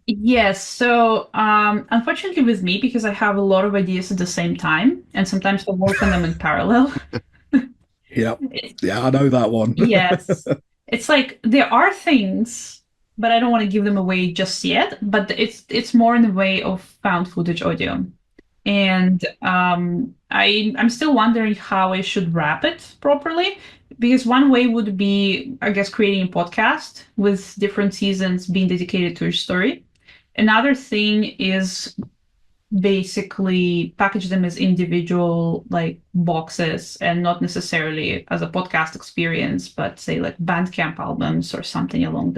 Yes. So unfortunately with me, because I have a lot of ideas at the same time, and sometimes I work on them in parallel. Yeah, I know that one. Yes. It's like there are things, but I don't want to give them away just yet. But it's more in the way of found footage audio. And I'm still wondering how I should wrap it properly. Because one way would be, I guess, creating a podcast with different seasons being dedicated to a story. Another thing is basically package them as individual like boxes and not necessarily as a podcast experience, but say like Bandcamp albums or something along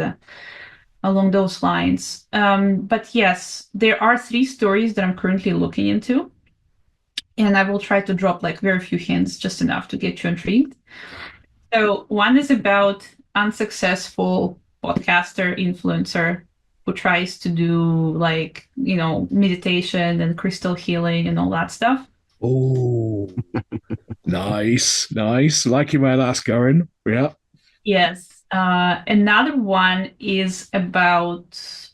those lines. But yes, there are 3 stories that I'm currently looking into, and I will try to drop like very few hints, just enough to get you intrigued. So one is about unsuccessful podcaster influencer who tries to do like, meditation and crystal healing and all that stuff. Oh, nice. Liking where that's going. Yeah. Yes. Another one is about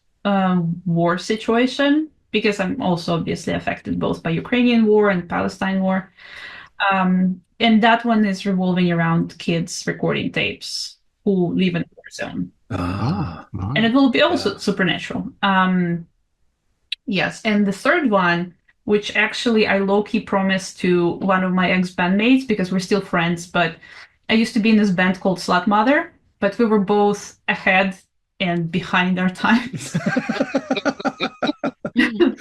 war situation, because I'm also obviously affected both by Ukrainian war and Palestine war. And that one is revolving around kids recording tapes who live in a war zone. Nice. And it will be also supernatural. Yes. And the third one, which actually I low-key promised to one of my ex-bandmates, because we're still friends, but I used to be in this band called Slut Mother, but we were both ahead and behind our times.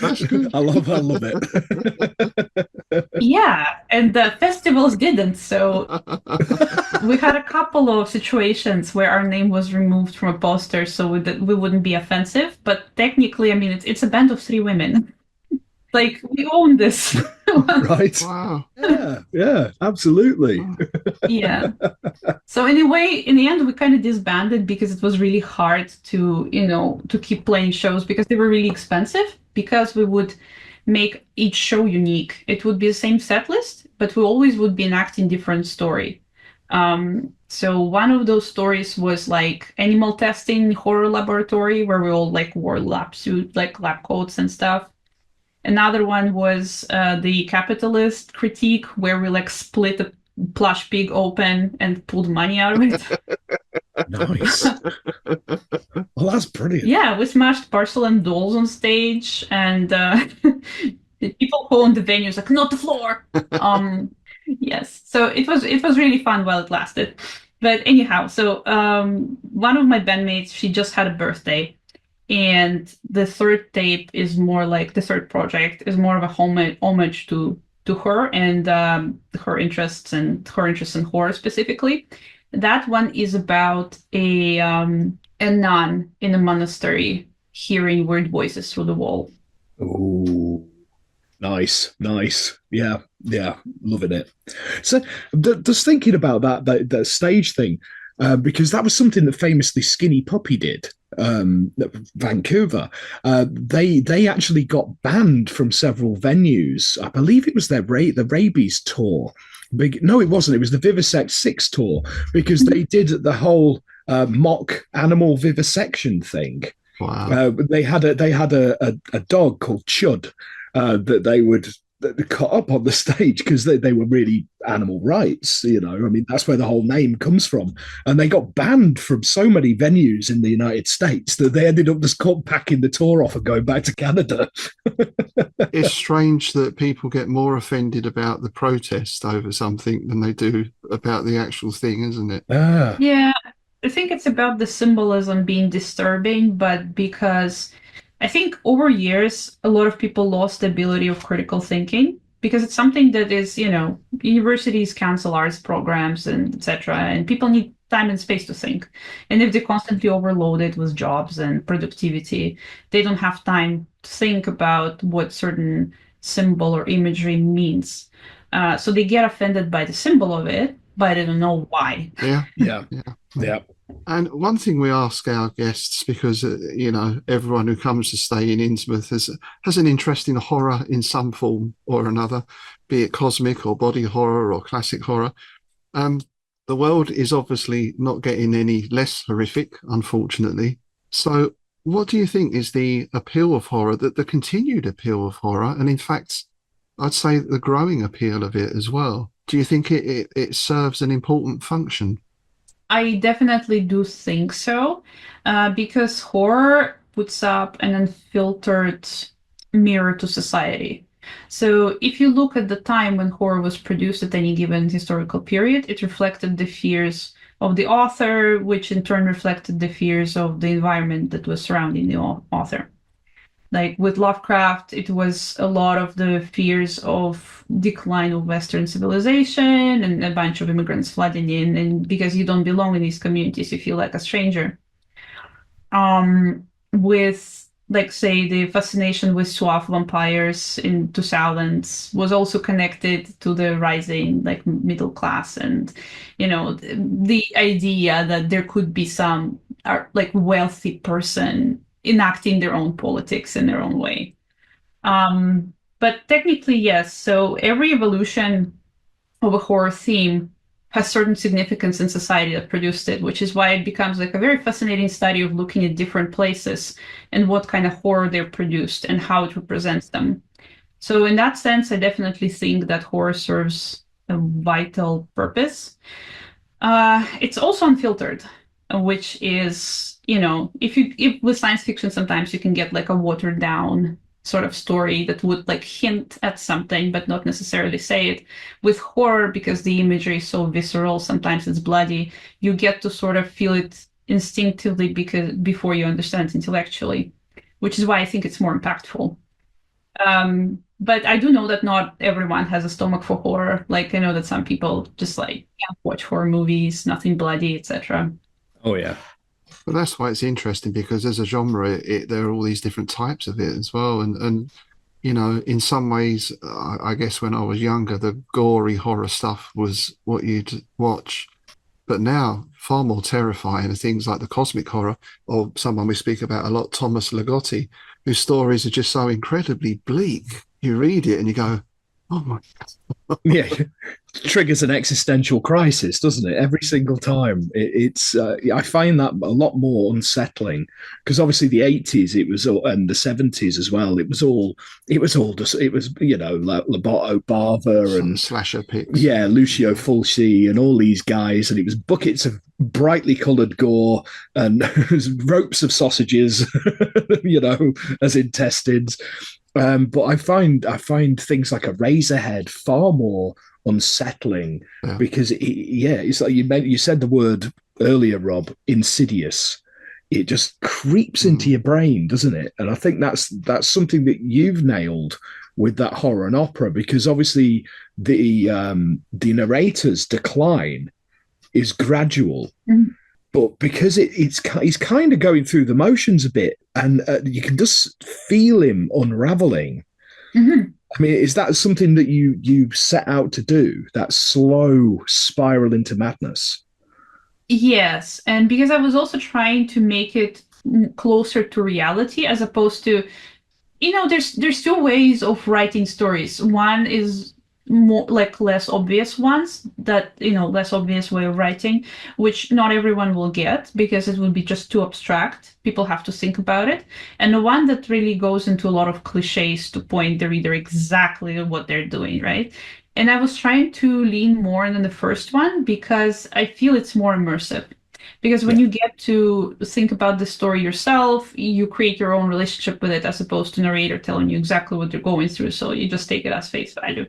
That's good. I love it. Yeah, and the festivals didn't, so we had a couple of situations where our name was removed from a poster so we wouldn't be offensive, but technically, it's a band of 3 women. Like, we own this. Right. Wow. Yeah, absolutely. Yeah. So in a way, in the end, we kind of disbanded because it was really hard to, to keep playing shows because they were really expensive. Because we would make each show unique. It would be the same set list, but we always would be enacting different story. So one of those stories was like animal testing horror laboratory where we all like wore lab suit, like lab coats and stuff. Another one was the capitalist critique where we like split a plush pig open and pulled money out of it. Nice. Well, that's brilliant. Yeah, we smashed porcelain dolls on stage, and the people who owned the venues like, not the floor. Yes, so it was really fun while it lasted. But anyhow, so one of my bandmates, she just had a birthday, and the third tape is more like the third project is more of a homage to her and her interests and her interest in horror specifically. That one is about a nun in a monastery hearing weird voices through the wall. Oh, nice. Yeah, loving it. So, just thinking about that stage thing, because that was something that famously Skinny Puppy did. Vancouver, they actually got banned from several venues. I believe it was the Rabies tour. No, it wasn't. It was the Vivisect 6 tour because they did the whole mock animal vivisection thing. Wow. They had a dog called Chud that they would cut up on the stage because they were really animal rights. I mean, that's where the whole name comes from. And they got banned from so many venues in the United States that they ended up just packing the tour off and going back to Canada. It's strange that people get more offended about the protest over something than they do about the actual thing, isn't it? Yeah, I think it's about the symbolism being disturbing, but because I think over years, a lot of people lost the ability of critical thinking because it's something that is, universities cancel arts programs and etc. And people need time and space to think. And if they're constantly overloaded with jobs and productivity, they don't have time to think about what certain symbol or imagery means. So they get offended by the symbol of it, but they don't know why. Yeah. And one thing we ask our guests, because everyone who comes to stay in Innsmouth has an interest in horror in some form or another, be it cosmic or body horror or classic horror. The world is obviously not getting any less horrific, unfortunately. So, what do you think is the appeal of horror, the continued appeal of horror, and in fact, I'd say the growing appeal of it as well? Do you think it serves an important function? I definitely do think so, because horror puts up an unfiltered mirror to society. So if you look at the time when horror was produced at any given historical period, it reflected the fears of the author, which in turn reflected the fears of the environment that was surrounding the author. Like with Lovecraft, it was a lot of the fears of decline of Western civilization and a bunch of immigrants flooding in. And because you don't belong in these communities, you feel like a stranger. With, like, say, the fascination with suave vampires in 2000s was also connected to the rising, like, middle class and, the idea that there could be some, like, wealthy person enacting their own politics in their own way. But technically, yes. So every evolution of a horror theme has certain significance in society that produced it, which is why it becomes like a very fascinating study of looking at different places and what kind of horror they're produced and how it represents them. So in that sense, I definitely think that horror serves a vital purpose. It's also unfiltered, which is, if with science fiction, sometimes you can get like a watered down sort of story that would like hint at something, but not necessarily say it. With horror, because the imagery is so visceral, sometimes it's bloody, you get to sort of feel it instinctively before you understand it intellectually, which is why I think it's more impactful. But I do know that not everyone has a stomach for horror. Like, I know that some people just like can't watch horror movies, nothing bloody, etc. Oh yeah. But that's why it's interesting, because as a genre, there are all these different types of it as well. And you know, in some ways, I guess when I was younger, the gory horror stuff was what you'd watch. But now, far more terrifying are things like the cosmic horror, or someone we speak about a lot, Thomas Ligotti, whose stories are just so incredibly bleak. You read it and you go, oh my. Yeah, triggers an existential crisis, doesn't it? Every single time. I find that a lot more unsettling because obviously the 80s it was all, and the 70s as well. Loboto Bava and slasher pics. Yeah, Lucio Fulci and all these guys, and it was buckets of brightly coloured gore and ropes of sausages, as intestines. But I find things like a Razorhead far more unsettling because it's like you said the word earlier, Rob, insidious. It just creeps into your brain, doesn't it? And I think that's something that you've nailed with that horror and opera, because obviously the narrator's decline is gradual. But because he's kind of going through the motions a bit, and you can just feel him unraveling. Mm-hmm. I mean, is that something that you set out to do? That slow spiral into madness? Yes, and because I was also trying to make it closer to reality, as opposed to, there's two ways of writing stories. One is more like less obvious ones, that less obvious way of writing, which not everyone will get because it would be just too abstract. People have to think about it. And the one that really goes into a lot of cliches to point the reader exactly at what they're doing, right? And I was trying to lean more on the first one because I feel it's more immersive. Because when you get to think about the story yourself, you create your own relationship with it, as opposed to narrator telling you exactly what they're going through. So you just take it as face value.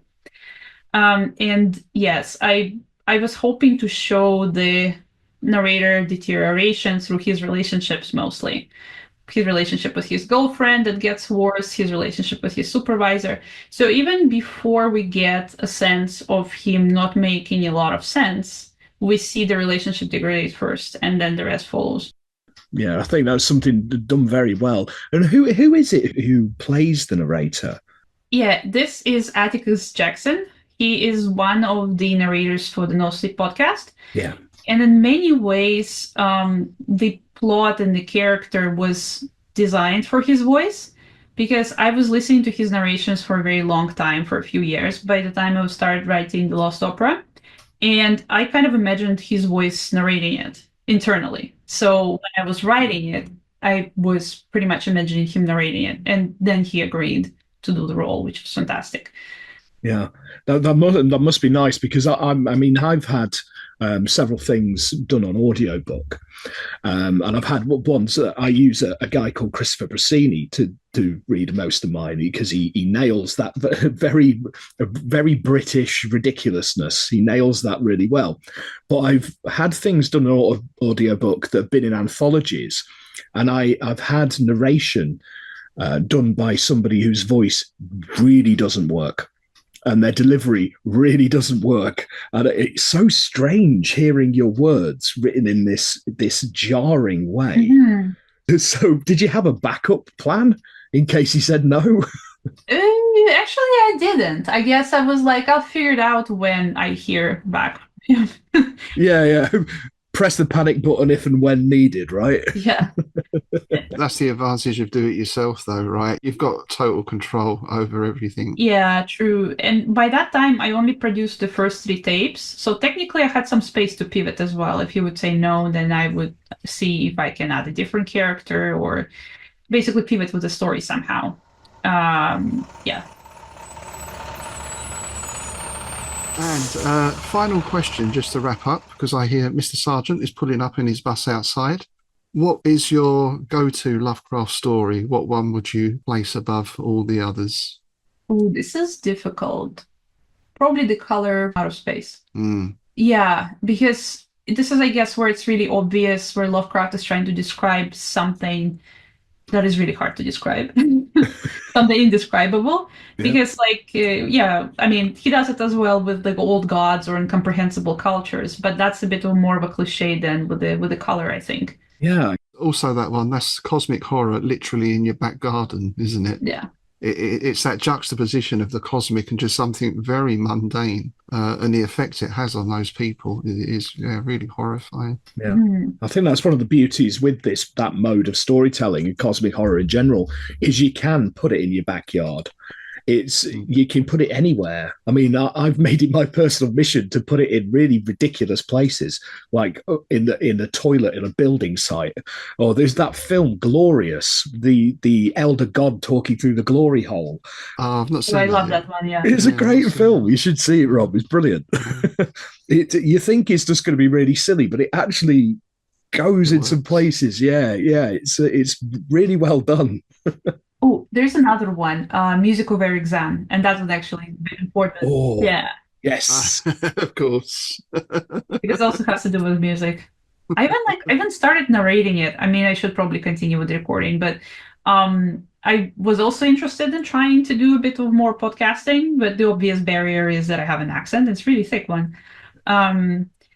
And yes, I was hoping to show the narrator deterioration through his relationships mostly. His relationship with his girlfriend that gets worse, his relationship with his supervisor. So even before we get a sense of him not making a lot of sense, we see the relationship degrade first, and then the rest follows. Yeah, I think that's something done very well. And who is it who plays the narrator? Yeah, this is Atticus Jackson. He is one of the narrators for the No Sleep podcast. Yeah. And in many ways, the plot and the character was designed for his voice, because I was listening to his narrations for a very long time, for a few years, by the time I started writing The Lost Opera. And I kind of imagined his voice narrating it internally. So when I was writing it, I was pretty much imagining him narrating it. And then he agreed to do the role, which was fantastic. Yeah, that must be nice, because I've had several things done on audiobook, and I've had ones. I use a guy called Christopher Brasini to read most of mine, because he nails that very British ridiculousness. He nails that really well. But I've had things done on audiobook that have been in anthologies, and I've had narration done by somebody whose voice really doesn't work, and their delivery really doesn't work. And it's so strange hearing your words written in this jarring way. Mm-hmm. So did you have a backup plan in case he said no? Actually, I didn't. I guess I was like, I'll figure it out when I hear back. Yeah. Press the panic button if and when needed, right? Yeah. That's the advantage of do it yourself, though, right? You've got total control over everything. Yeah, true. And by that time, I only produced the first 3 tapes. So technically, I had some space to pivot as well. If he would say no, then I would see if I can add a different character or basically pivot with the story somehow. Yeah. And final question, just to wrap up, because I hear Mr. Sargent is pulling up in his bus outside. What is your go-to Lovecraft story? What one would you place above all the others? Oh, this is difficult. Probably The Color Out of Space. Yeah, because this is, I guess, where it's really obvious, where Lovecraft is trying to describe something that is really hard to describe. Something indescribable. Yeah. Because, he does it as well with like old gods or incomprehensible cultures, but that's a bit more of a cliche than with the Color, I think. Yeah. Also that one, that's cosmic horror literally in your back garden, isn't it? Yeah. it's that juxtaposition of the cosmic and just something very mundane, and the effect it has on those people is really horrifying. Yeah. I think that's one of the beauties with that mode of storytelling and cosmic horror in general, is you can put it in your backyard. You can put it anywhere. I mean, I've made it my personal mission to put it in really ridiculous places, like in the toilet in a building site. Or there's that film Glorious, the elder god talking through the glory hole. Oh, I've not seen I that love yet. that one. Yeah, It's a great film. You should see it, Rob. It's brilliant. You think it's just going to be really silly, but it actually goes in some places. Yeah. It's really well done. Oh, there's another one, Music over Exam, and that was actually very important. Oh, Yeah, yes. Of course. because it also has to do with music. I even started narrating it. I mean, I should probably continue with the recording, but I was also interested in trying to do a bit of more podcasting, but the obvious barrier is that I have an accent. It's a really thick one.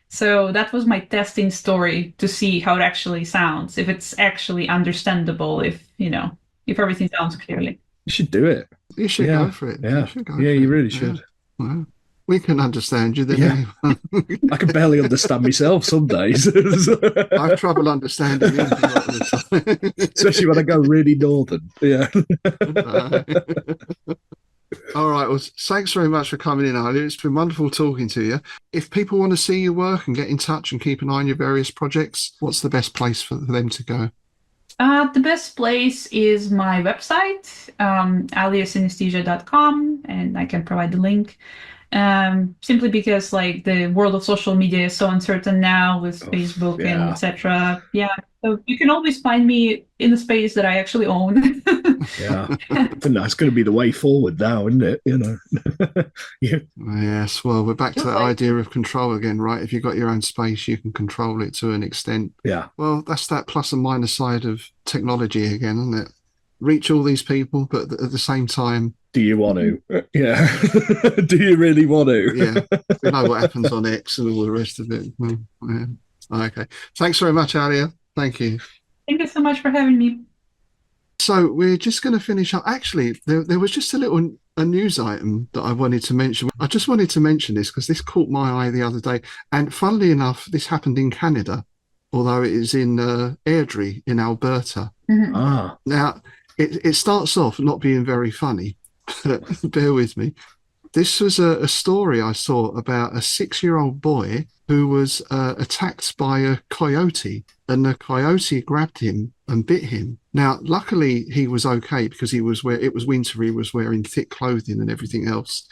So that was my testing story to see how it actually sounds, if it's actually understandable, if everything sounds clearly. You should do it. You should go for it. Yeah, You really should. Well, we can understand you then. Yeah. I can barely understand myself some days. I have trouble understanding you a lot of the time. Especially when I go really northern. Yeah. All right. Well, thanks very much for coming in, Alia. It's been wonderful talking to you. If people want to see your work and get in touch and keep an eye on your various projects, what's the best place for them to go? The best place is my website, aliasynesthesia.com, and I can provide the link. Simply because the world of social media is so uncertain now with Facebook and etc. Yeah, so you can always find me in the space that I actually own. Yeah, I think that's going to be the way forward now, isn't it? Yeah. Yes. Well, we're back to that idea of control again, right? If you've got your own space, you can control it to an extent. Yeah. Well, that's that plus and minus side of technology again, isn't it? Reach all these people, but at the same time, do you want to? Yeah. Do you really want to? Yeah. We know what happens on X and all the rest of it. Well, yeah. Okay. Thanks very much, Alia. Thank you. Thank you so much for having me. So we're just going to finish up. Actually, there was just a news item that I wanted to mention. I just wanted to mention this because this caught my eye the other day. And funnily enough, this happened in Canada, although it is in Airdrie in Alberta. Mm-hmm. Ah. Now, it starts off not being very funny, but bear with me. This was a story I saw about a 6-year-old boy who was attacked by a coyote, and the coyote grabbed him and bit him. Now, luckily, he was okay because it was winter. He was wearing thick clothing and everything else.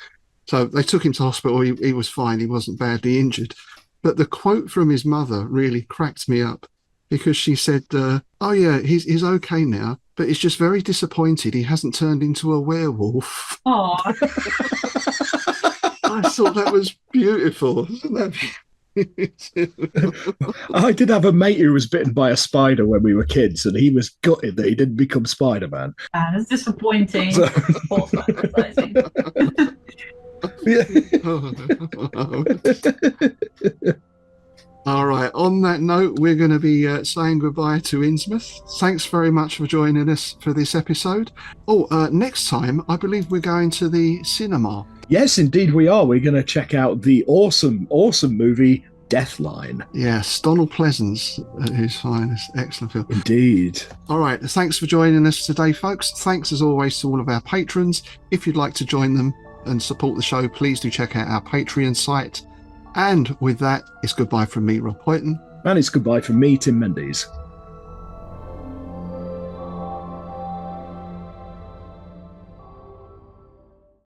So they took him to hospital. He was fine. He wasn't badly injured. But the quote from his mother really cracked me up because she said, oh, yeah, he's okay now, but he's just very disappointed he hasn't turned into a werewolf. Oh. I thought that was beautiful. Isn't that I did have a mate who was bitten by a spider when we were kids, and he was gutted that he didn't become Spider-Man. That's disappointing. False advertising. All right. On that note, we're going to be saying goodbye to Innsmouth. Thanks very much for joining us for this episode. Next time, I believe we're going to the cinema. Yes, indeed we are. We're going to check out the awesome movie Deathline. Yes, Donald Pleasance at his finest. Excellent film. Indeed. All right. Thanks for joining us today, folks. Thanks, as always, to all of our patrons. If you'd like to join them and support the show, please do check out our Patreon site. And with that, it's goodbye from me, Rob Hoyton. And it's goodbye from me, Tim Mendes.